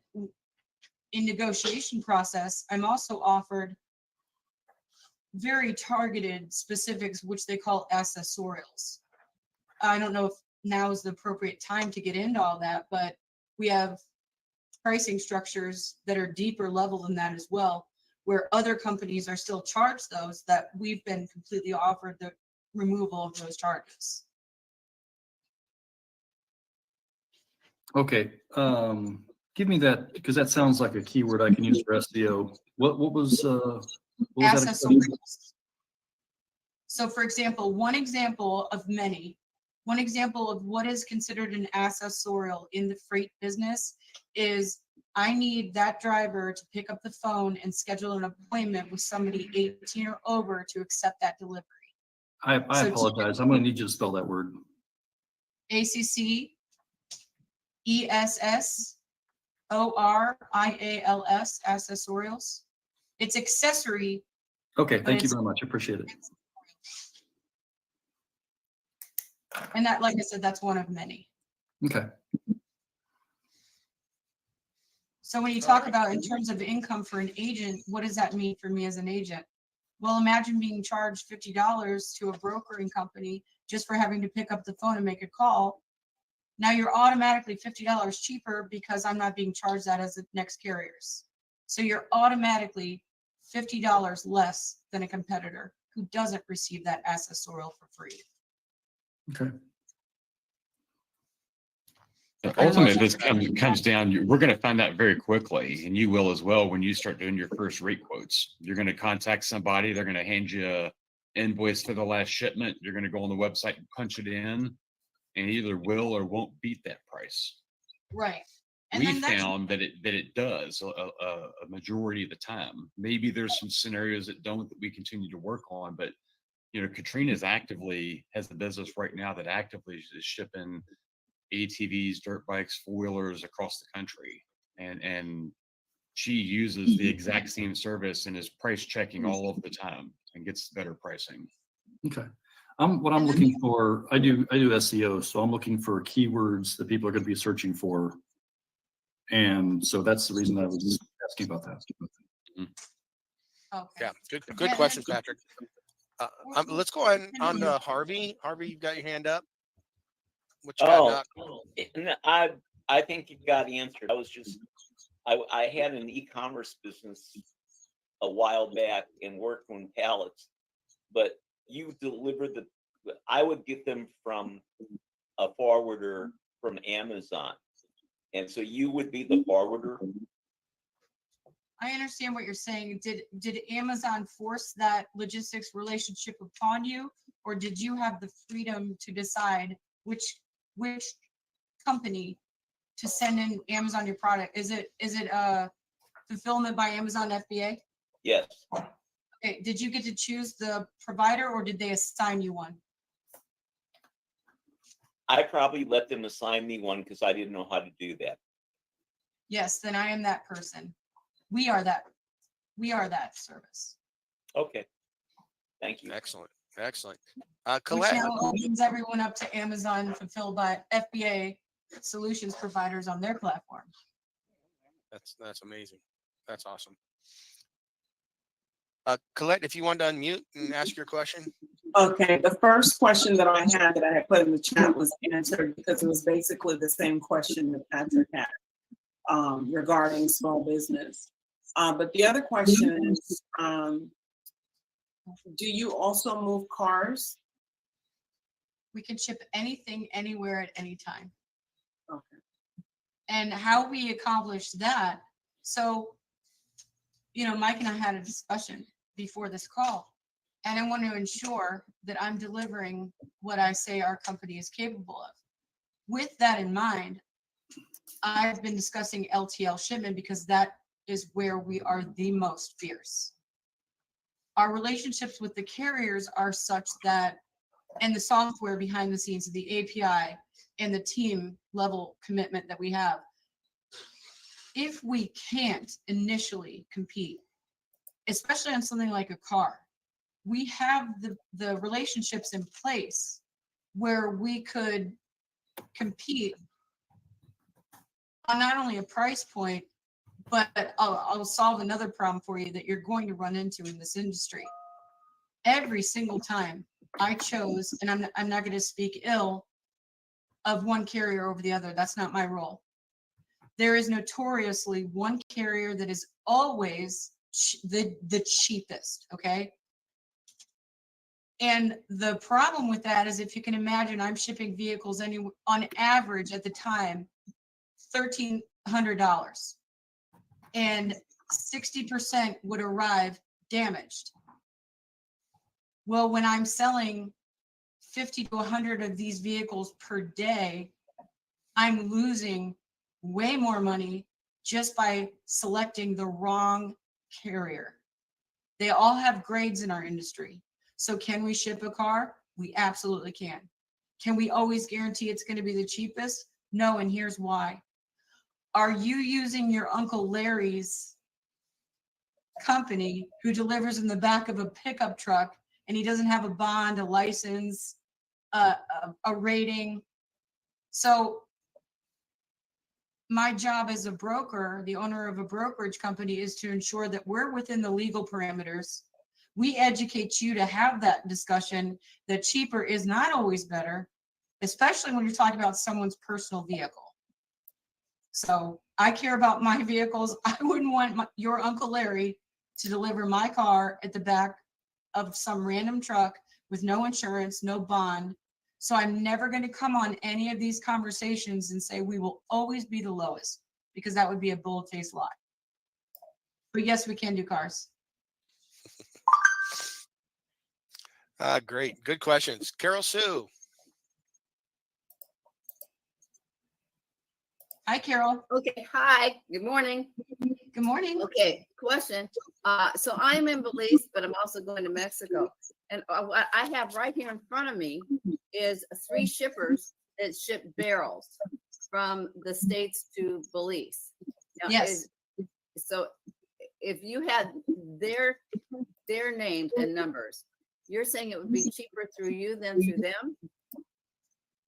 in negotiation process, I'm also offered very targeted specifics, which they call accessorials. I don't know if now is the appropriate time to get into all that, but we have pricing structures that are deeper level than that as well, where other companies are still charged those that we've been completely offered the removal of those charges. Okay, give me that, because that sounds like a keyword I can use for SEO. What was that? Accessorials. So for example, one example of many, one example of what is considered an accessorial in the freight business is I need that driver to pick up the phone and schedule an appointment with somebody 18 or over to accept that delivery. I So apologize. I'm gonna need you to spell that word. ACCESSORIALS, accessorials. It's accessory. Okay, But thank you it's- very much. I appreciate it. And that, like I said, that's one of many. Okay. So when you talk about in terms of income for an agent, what does that mean for me as an agent? Well, imagine being charged $50 to a brokering company just for having to pick up the phone and make a call. Now you're automatically $50 cheaper because I'm not being charged that as the next carriers. So you're automatically $50 less than a competitor who doesn't receive that accessorial for free. Okay. Ultimately, this comes down, we're going to find out very quickly, and you will as well when you start doing your first rate quotes. You're going to contact somebody, they're going to hand you an invoice for the last shipment. You're going to go on the website and punch it in, and either will or won't beat that price. Right. And We then that's, found that it does a majority of the time. Maybe there's some scenarios that don't, that we continue to work on, but Katrina's actively has the business right now that actively is shipping ATVs, dirt bikes, four-wheelers across the country. And she uses the exact same service and is price checking all of the time and gets better pricing. Okay. What I'm looking for, I do SEO, so I'm looking for keywords that people are going to be searching for. And so that's the reason I was asking about that. okay. Yeah, good Yeah, question, that's- Patrick. Let's go on to Harvey. Harvey, you've got your hand up. What you got, Doc? I think you got answered. I had an e-commerce business a while back and worked on pallets, but you deliver I would get them from a forwarder from Amazon. And so you would be the forwarder. I understand what you're saying. Did Amazon force that logistics relationship upon you, or did you have the freedom to decide which company to send in Amazon your product? Is it fulfillment by Amazon FBA? Yes. Okay, did you get to choose the provider, or did they assign you one? I probably let them assign me one because I didn't know how to do that. Yes, then I am that person. We are that service. Okay. Thank you. Excellent. Which Colette, now opens everyone up to Amazon fulfilled by FBA solutions providers on their platform. that's amazing. That's awesome. Colette, if you want to unmute and ask your question. Okay, the first question that I had put in the chat was answered because it was basically the same question that Patrick had regarding small business. But the other question is, do you also move cars? We can ship anything, anywhere, at any time. Okay. And how we accomplish that, so, Mike and I had a discussion before this call, and I want to ensure that I'm delivering what I say our company is capable of. With that in mind, I've been discussing LTL shipment because that is where we are the most fierce. Our relationships with the carriers are such that, and the software behind the scenes, the API and the team level commitment that we have, if we can't initially compete, especially on something like a car, we have the relationships in place where we could compete on not only a price point, but I'll solve another problem for you that you're going to run into in this industry. Every single time I chose, and I'm not going to speak ill of one carrier over the other. That's not my role. There is notoriously one carrier that is always the cheapest, okay? And the problem with that is, if you can imagine, I'm shipping vehicles on average at the time, $1,300, and 60% would arrive damaged. Well, when I'm selling 50 to 100 of these vehicles per day, I'm losing way more money just by selecting the wrong carrier. They all have grades in our industry. So can we ship a car? We absolutely can. Can we always guarantee it's going to be the cheapest? No, and here's why. Are you using your Uncle Larry's company who delivers in the back of a pickup truck, and he doesn't have a bond, a license, a rating? So my job as a broker, the owner of a brokerage company, is to ensure that we're within the legal parameters. We educate you to have that discussion that cheaper is not always better, especially when you're talking about someone's personal vehicle. So I care about my vehicles. I wouldn't want your Uncle Larry to deliver my car at the back of some random truck with no insurance, no bond. So I'm never going to come on any of these conversations and say we will always be the lowest, because that would be a bold-faced lie. But yes, we can do cars. Great. Good questions. Carol Sue. Hi, Carol. Okay, hi, good morning. Good morning. Okay, question. So I'm in Belize, but I'm also going to Mexico. And what I have right here in front of me is 3 shippers that ship barrels from the States to Belize. Now, Yes. So if you had their names and numbers, you're saying it would be cheaper through you than through them?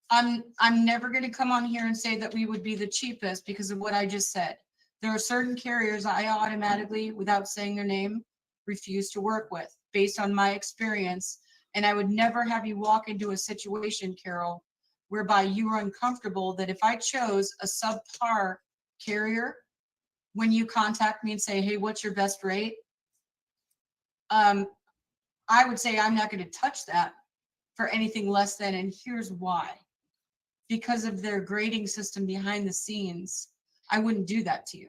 I'm never going to come on here and say that we would be the cheapest because of what I just said. There are certain carriers I automatically, without saying their name, refuse to work with based on my experience. And I would never have you walk into a situation, Carol, whereby you are uncomfortable that if I chose a subpar carrier, when you contact me and say, hey, what's your best rate? I would say I'm not going to touch that for anything less than, and here's why. Because of their grading system behind the scenes, I wouldn't do that to you.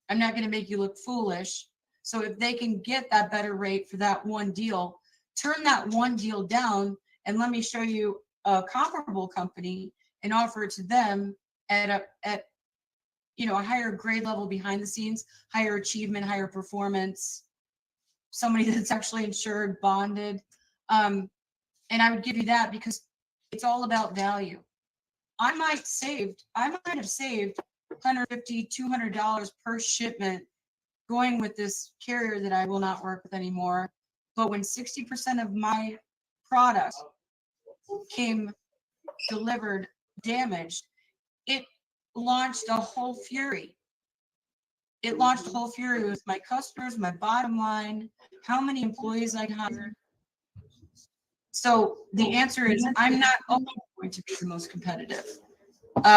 I'm not going to make you look foolish. So if they can get that better rate for that one deal, turn that one deal down and let me show you a comparable company and offer it to them at a higher grade level behind the scenes, higher achievement, higher performance, somebody that's actually insured, bonded. And I would give you that because it's all about value. I might have saved $150, $200 per shipment going with this carrier that I will not work with anymore. But when 60% of my product came delivered damaged, it launched a whole fury. it launched Whole Fury with my customers, my bottom line, how many employees I'd hired. So the answer is I'm not always going to be the most competitive.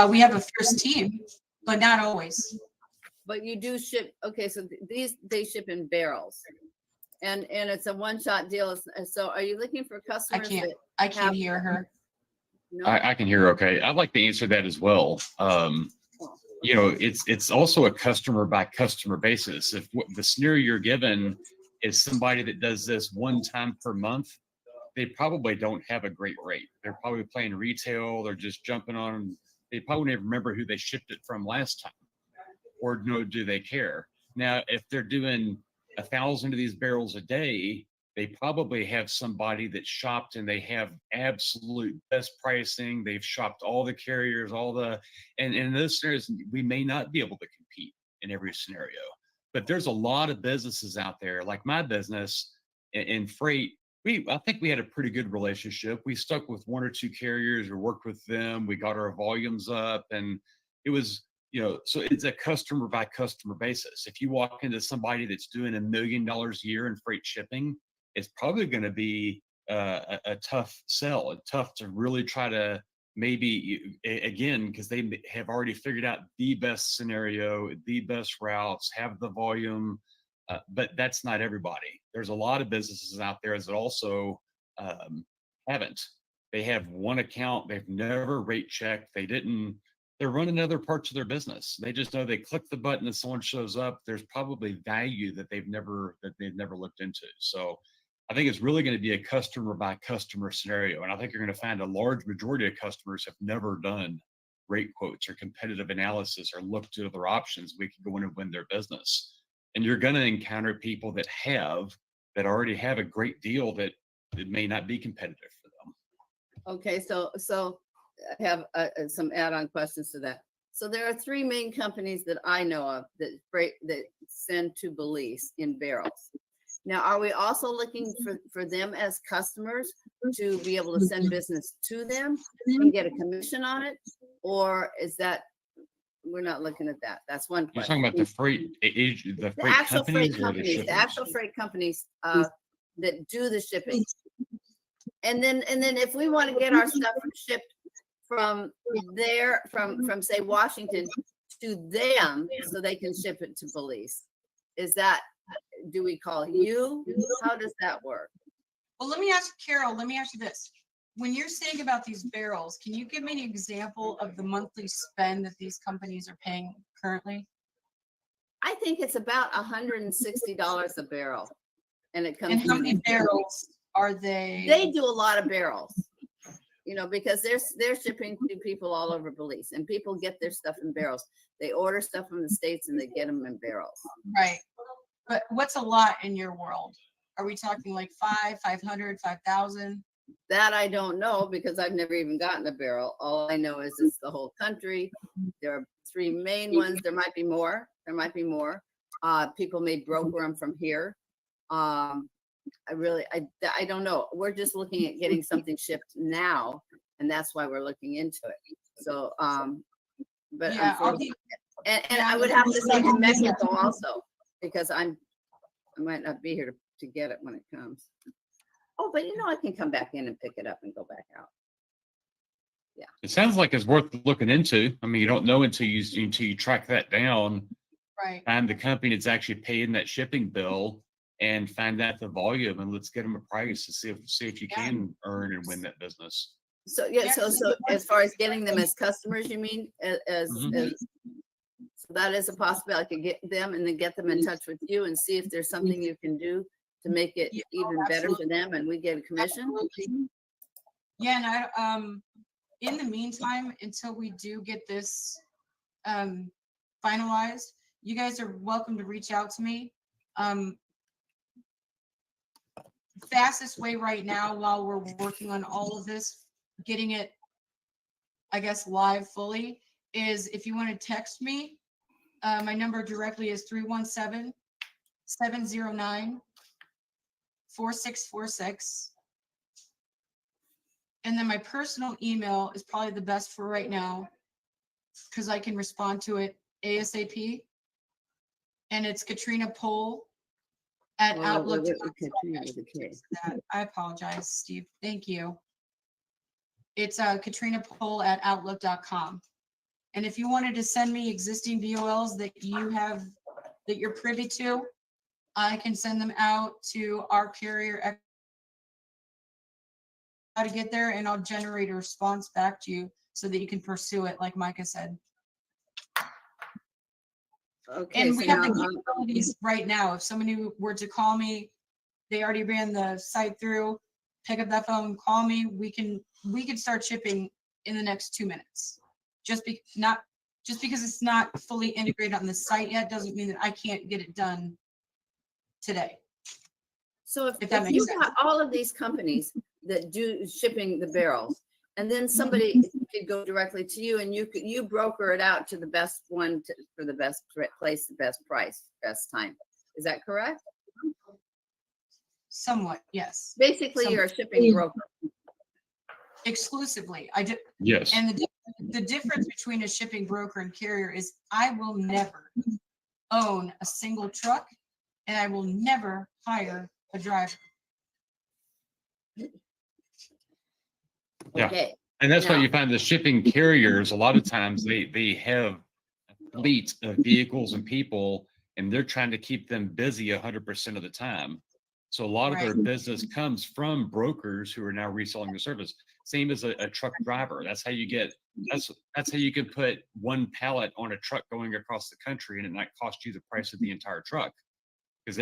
We have a fierce team, but not always. But you do ship, okay, so these, they ship in barrels. And it's a one-shot deal. So are you looking for I customers can't, that I can't have- hear her. no? I can hear okay. I'd like to answer that as well. You know, it's also a customer by customer basis. If the scenario you're given is somebody that does this one time per month, they probably don't have a great rate. They're probably playing retail. They're just jumping on. They probably never remember who they shipped it from last time, or no, do they care? Now, if they're doing 1,000 of these barrels a day, they probably have somebody that shopped and they have absolute best pricing. They've shopped all the carriers, and in those scenarios, we may not be able to compete in every scenario. But there's a lot of businesses out there, like my business in freight. I think we had a pretty good relationship. We stuck with one or two carriers or worked with them. We got our volumes up, and it was, you know, so it's a customer by customer basis. If you walk into somebody that's doing $1 million a year in freight shipping, it's probably going to be a tough sell, and tough to really try to maybe, again, because they have already figured out the best scenario, the best routes, have the volume. But that's not everybody. There's a lot of businesses out there that also haven't. They have one account. They've never rate checked. They're running other parts of their business. They just know they click the button and someone shows up. There's probably value that they've never looked into. So I think it's really going to be a customer by customer scenario. And I think you're going to find a large majority of customers have never done rate quotes or competitive analysis or looked at other options. We could go in and win their business. And you're going to encounter people that already have a great deal that it may not be competitive for them. Okay, so I have some add-on questions to that. So there are three main companies that I know of that send to Belize in barrels. Now, are we also looking for them as customers to be able to send business to them and get a commission on it? Or is that, we're not looking at that? That's one You're question. talking about the freight companies or the shippers? The actual freight companies that do the shipping. And then if we want to get our stuff shipped from there, from say Washington to them, so they can ship it to Belize, do we call you? How does that work? Well, let me ask you this. When you're saying about these barrels, can you give me an example of the monthly spend that these companies are paying currently? I think it's about $160 a barrel. And it comes. And how many barrels are they? They do a lot of barrels, you know, because they're shipping to people all over Belize, and people get their stuff in barrels. They order stuff from the States and they get them in barrels. Right. But what's a lot in your world? Are we talking like 500, 5,000? That I don't know, because I've never even gotten a barrel. All I know is it's the whole country. There are three main ones. There might be more. People may broker them from here. I don't know. We're just looking at getting something shipped now, and that's why we're looking into it. So, but Yeah, and I would have to say New Mexico also, because I might not be here to get it when it comes. Oh, but you know, I can come back in and pick it up and go back out. Yeah. It sounds like it's worth looking into. I mean, you don't know until you track that down. Right. Find the company that's actually paying that shipping bill and find out the volume, and let's get them a price to see if you can earn and win that business. So yeah, so as far as getting them as customers, you mean, so that is a possibility. I could get them and then get them in touch with you and see if there's something you can do to make it even better for them, and we get a commission. Absolutely. Yeah, and in the meantime, until we do get this finalized, you guys are welcome to reach out to me. Fastest way right now, while we're working on all of this, getting it, I guess, live fully, is if you want to text me, my number directly is 317-709-4646. And then my personal email is probably the best for right now, because I can respond to it ASAP. And it's Katrina Pohl at Oh, Outlook. with a Katrina with a K. I apologize, Steve. Thank you. It's Katrina Pohl at Outlook.com. And if you wanted to send me existing VOLs that you have, that you're privy to, I can send them out to our carrier how to get there, and I'll generate a response back to you so that you can pursue it, like Micah said. Okay, And so we have the now, capabilities right now. If somebody were to call me, they already ran the site through, pick up that phone, call me, we can start shipping in the next 2 minutes. Just because it's not fully integrated on the site yet, doesn't mean that I can't get it done today. so if that if makes you sense. got all of these companies that do shipping the barrels, and then somebody could go directly to you and you broker it out to the best one for the best place, the best price, best time. Is that correct? Somewhat, yes. Basically, you're a shipping broker. Exclusively. Yes. And the difference between a shipping broker and carrier is I will never own a single truck, and I will never hire a driver. Yeah. Okay. And that's why Now- you find the shipping carriers, a lot of times they have fleets of vehicles and people, and they're trying to keep them busy 100% of the time. So a lot of their Right. business comes from brokers who are now reselling the service. Same as a truck driver. That's how you can put one pallet on a truck going across the country and it not cost you the price of the entire truck. Because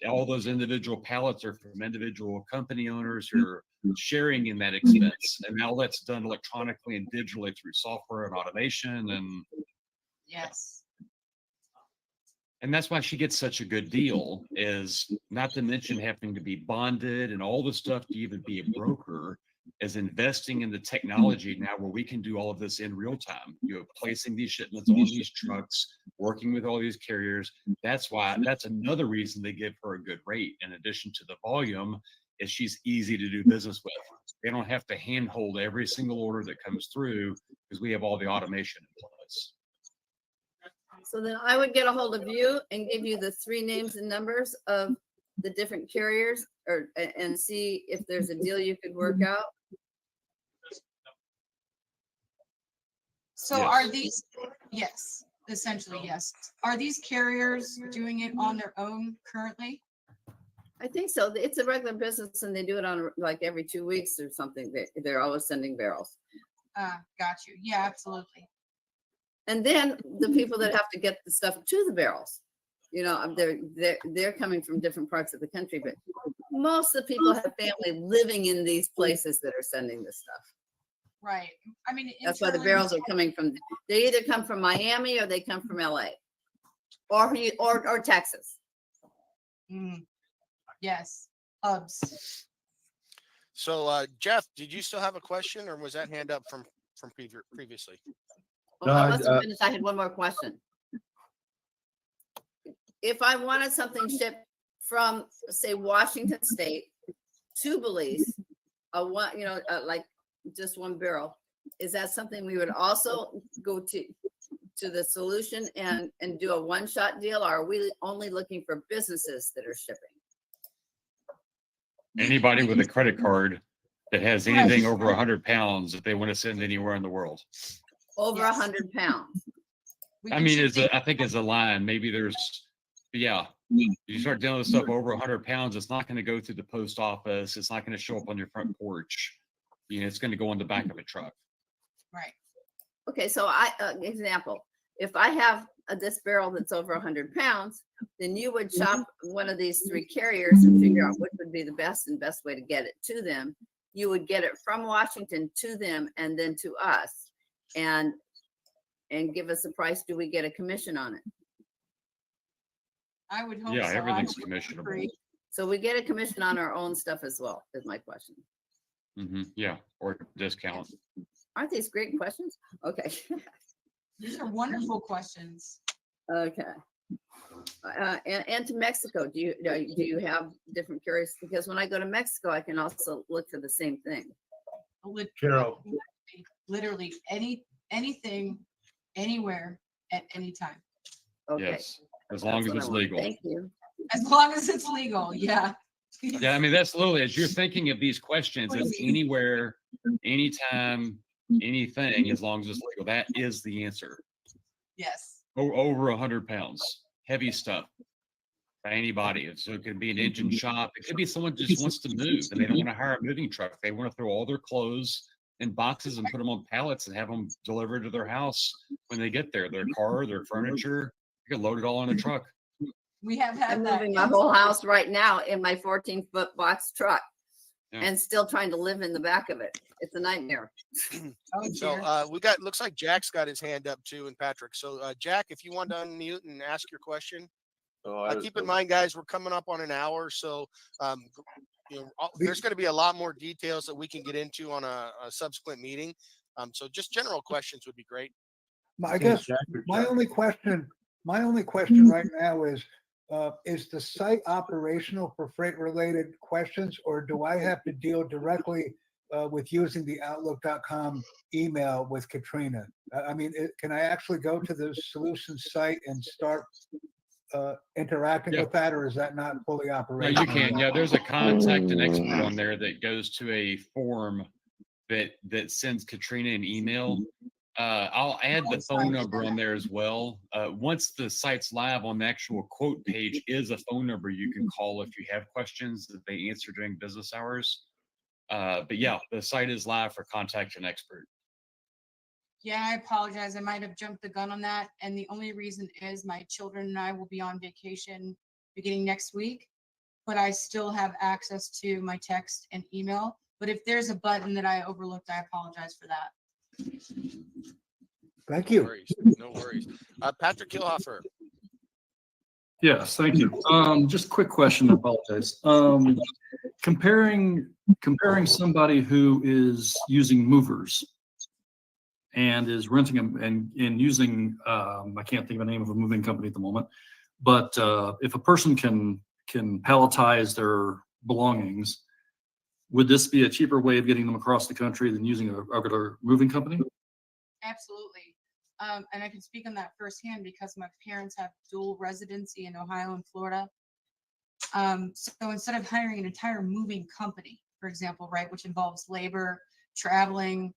all those individual pallets are from individual company owners who are sharing in that expense. And now that's done electronically and digitally through software and automation. Yes. And that's why she gets such a good deal, is not to mention having to be bonded and all the stuff to even be a broker, is investing in the technology now where we can do all of this in real time. Placing these shipments on these trucks, working with all these carriers. That's another reason they give her a good rate. In addition to the volume, is she's easy to do business with. They don't have to handhold every single order that comes through because we have all the automation in place. So then I would get a hold of you and give you the 3 names and numbers of the different carriers and see if there's a deal you could work out. So Yes. are these, yes, essentially, yes. Are these carriers doing it on their own currently? I think so. It's a regular business and they do it on like every 2 weeks or something. They're always sending barrels. Got you. Yeah, absolutely. And then the people that have to get the stuff to the barrels, they're coming from different parts of the country, but most of the people have family living in these places that are sending this stuff. Right. I mean, That's why the internally, barrels are coming from, they either come from Miami or they come from LA or Texas. yes, hubs. So, Jeff, did you still have a question, or was that hand up from previously? Oh, No, I I- wasn't finished. I had one more question. If I wanted something shipped from, say, Washington State to Belize, like just one barrel, is that something we would also go to the solution and do a one-shot deal? Or are we only looking for businesses that are shipping? Anybody with a credit card that has anything over 100 pounds that they want to send anywhere in the world. Over Yes. 100 pounds. We I can mean, ship I think as a line, maybe you start dealing with stuff over 100 pounds, it's not going to go through the post office. It's not going to show up on your front porch. It's going to go on the back of a truck. Right. Okay, so example, if I have this barrel that's over 100 pounds, then you would shop one of these 3 carriers and figure out which would be the best way to get it to them. You would get it from Washington to them and then to us, and give us a price. Do we get a commission on it? I would hope Yeah, so. everything's I would commissionable. agree. So we get a commission on our own stuff as well, is my question. Yeah, or discount. Aren't these great questions? Okay. These are wonderful questions. Okay. And to Mexico, do you have different carriers? Because when I go to Mexico, I can also look for the same thing. Carol. Literally anything, anywhere, at any time. Okay. Yes. as long That's as what I it's want. legal. Thank you. As long as it's legal, yeah. Yeah, I mean, that's literally, as you're thinking of these questions, it's anywhere, anytime, anything, as long as it's legal. That is the answer. Yes. Over 100 pounds, heavy stuff by anybody. So it could be an engine shop. It could be someone just wants to move and they don't want to hire a moving truck. They want to throw all their clothes in boxes and put them on pallets and have them delivered to their house when they get there. Their car, their furniture, you can load it all on a truck. We have I'm had that. moving my whole house right now in my 14-foot box truck Yeah. and still trying to live in the back of it. It's a nightmare. Oh, So dear. we got, looks like Jack's got his hand up too, and Patrick. So Jack, if you want to unmute and ask your question. Keep in mind, guys, we're coming up on an hour, so there's going to be a lot more details that we can get into on a subsequent meeting. So just general questions would be great. I guess my only question right now is the site operational for freight related questions, or do I have to deal directly with using the outlook.com email with Katrina? I mean, can I actually go to the solutions site and start interacting with that, or is that not fully No, operational? you can. Yeah, there's a contact an expert on there that goes to a form that sends Katrina an email. I'll add the phone number on there as well. Once the site's live, on the actual quote page is a phone number you can call if you have questions that they answer during business hours. But yeah, the site is live for contact an expert. Yeah, I apologize. I might have jumped the gun on that. And the only reason is my children and I will be on vacation beginning next week, but I still have access to my text and email. But if there's a button that I overlooked, I apologize for that. Thank No you. worries. No worries. Patrick Kilhofer. Yes, thank you. Just a quick question, I apologize. Comparing somebody who is using movers and is renting them and using, I can't think of the name of a moving company at the moment, but if a person can palletize their belongings, would this be a cheaper way of getting them across the country than using a regular moving company? Absolutely. And I can speak on that firsthand because my parents have dual residency in Ohio and Florida. So instead of hiring an entire moving company, for example, right, which involves labor, traveling,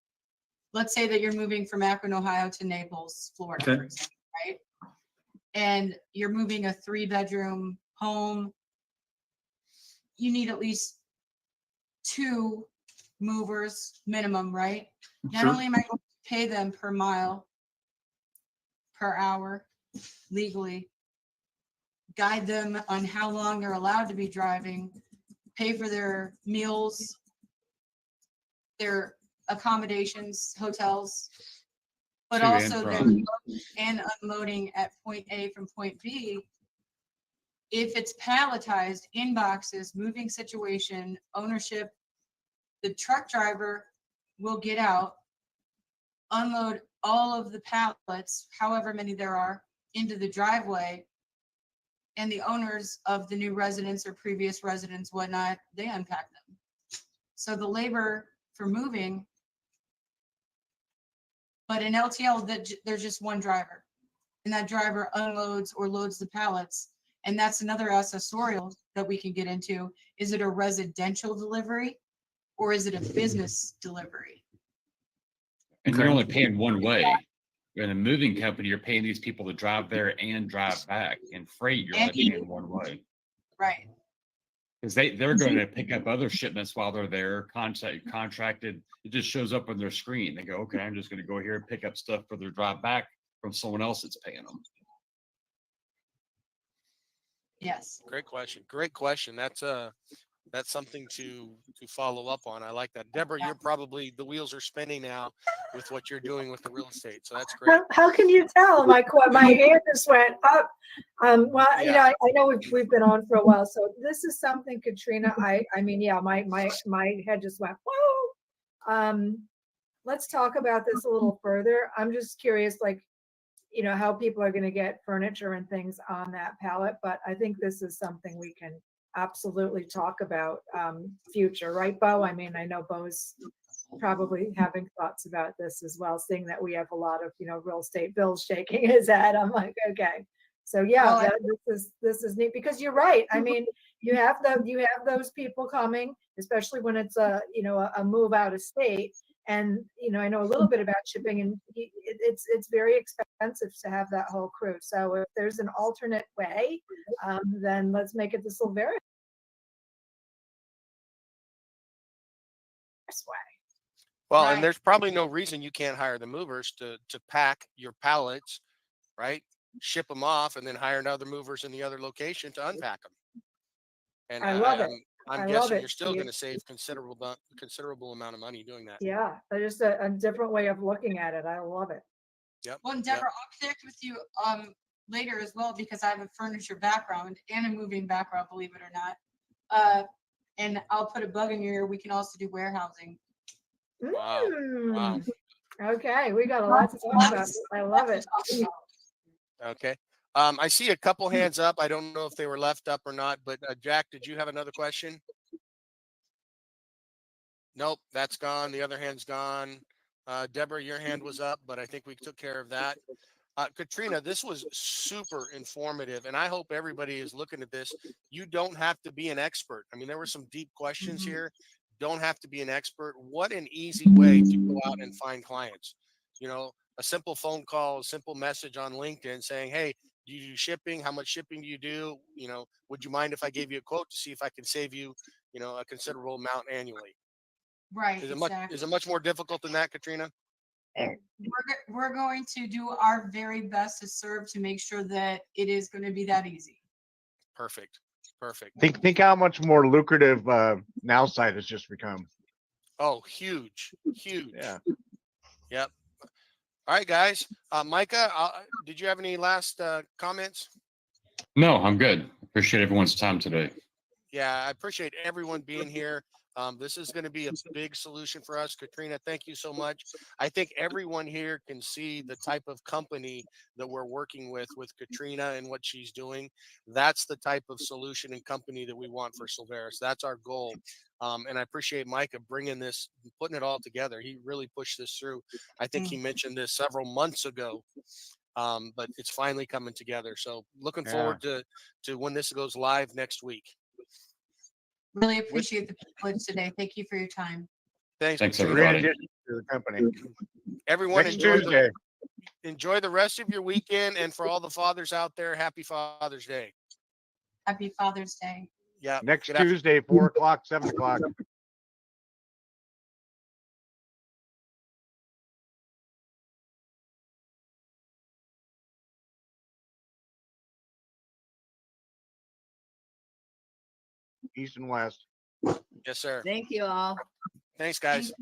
let's say that you're moving from Akron, Ohio to Naples, Florida, Okay. for example, right? And you're moving a 3-bedroom home. You need at least 2 movers minimum, right? Not Sure. only am I going to pay them per mile, per hour, legally, guide them on how long they're allowed to be driving, pay for their meals, their accommodations, hotels, but To and also their from. loading and unloading at point A from point B. If it's palletized in boxes, moving situation, ownership, the truck driver will get out, unload all of the pallets, however many there are, into the driveway. And the owners of the new residents or previous residents, whatnot, they unpack them. So the labor for moving, but in LTL, there's just one driver. And that driver unloads or loads the pallets. And that's another accessorial that we can get into. Is it a residential delivery or is it a business delivery? And you're Okay. only paying one way. In a moving company, you're paying these people to drive there and drive back. In freight, you're And only paying one way. Right. Because they're going to pick up other shipments while they're there, contracted. It just shows up on their screen. They go, okay, I'm just going to go here and pick up stuff for their drive back from someone else that's paying them. Yes. Great question. Great question. That's something to follow up on. I like that. Deborah, you're probably, the wheels are spinning now with what you're doing with the real estate. So that's great. How can you tell? My hand just went up. Well, you know, Yeah. I know we've been on for a while, so this is something, Katrina. I mean, yeah, my head just went whoa. Let's talk about this a little further. I'm just curious, like, you know, how people are going to get furniture and things on that pallet. But I think this is something we can absolutely talk about future, right, Bo? I mean, I know Bo's probably having thoughts about this as well, seeing that we have a lot of, you know, real estate bills shaking his head. I'm like, okay. So yeah, Well, I- this is neat because you're right. I mean, you have those people coming, especially when it's a move out of state. And I know a little bit about shipping, and it's very expensive to have that whole crew. So if there's an alternate way, then let's make it the Silveris way. Well, Right. and there's probably no reason you can't hire the movers to pack your pallets, right? Ship them off, and then hire another movers in the other location to unpack them. And I love it. I'm I love guessing it. you're still You- going to save considerable amount of money doing that. Yeah, just a different way of looking at it. I love it. Yep. Well, and yep. Deborah, I'll connect with you later as well because I have a furniture background and a moving background, believe it or not. And I'll put a bug in your ear. We can also do warehousing. Wow. Wow. Mm. Okay, we got a lot to talk about. I love it. Okay. I see a couple hands up. I don't know if they were left up or not, but Jack, did you have another question? Nope, that's gone. The other hand's gone. Deborah, your hand was up, but I think we took care of that. Katrina, this was super informative, and I hope everybody is looking at this. You don't have to be an expert. I mean, there were some deep questions here. Don't have to be an expert. What an easy way to go out and find clients. A simple phone call, a simple message on LinkedIn saying, hey, do you do shipping? How much shipping do you do? Would you mind if I gave you a quote to see if I can save you, a considerable amount annually? Right. Is Exactly. it much more difficult than that, Katrina? We're going to do our very best to serve to make sure that it is going to be that easy. Perfect. Perfect. Think how much more lucrative Now Site has just become. Oh, huge. Yeah. Yep. All right, guys. Micah, did you have any last comments? No, I'm good. Appreciate everyone's time today. Yeah, I appreciate everyone being here. This is going to be a big solution for us. Katrina, thank you so much. I think everyone here can see the type of company that we're working with Katrina and what she's doing. That's the type of solution and company that we want for Silveris. That's our goal. And I appreciate Micah bringing this, putting it all together. He really pushed this through. I think he mentioned this several months ago, but it's finally coming together. So looking forward to when this goes live next week. Really appreciate the privilege today. Thank you for your time. Thanks, Thanks, Katrina. everybody. Great addition to the company. Everyone, Next Tuesday. enjoy the rest of your weekend. And for all the fathers out there, happy Father's Day. Happy Father's Day. Yeah. Next good afternoon. Tuesday, 4 o'clock, 7 o'clock. East and west. Yes, sir. Thank you all. Thanks, guys.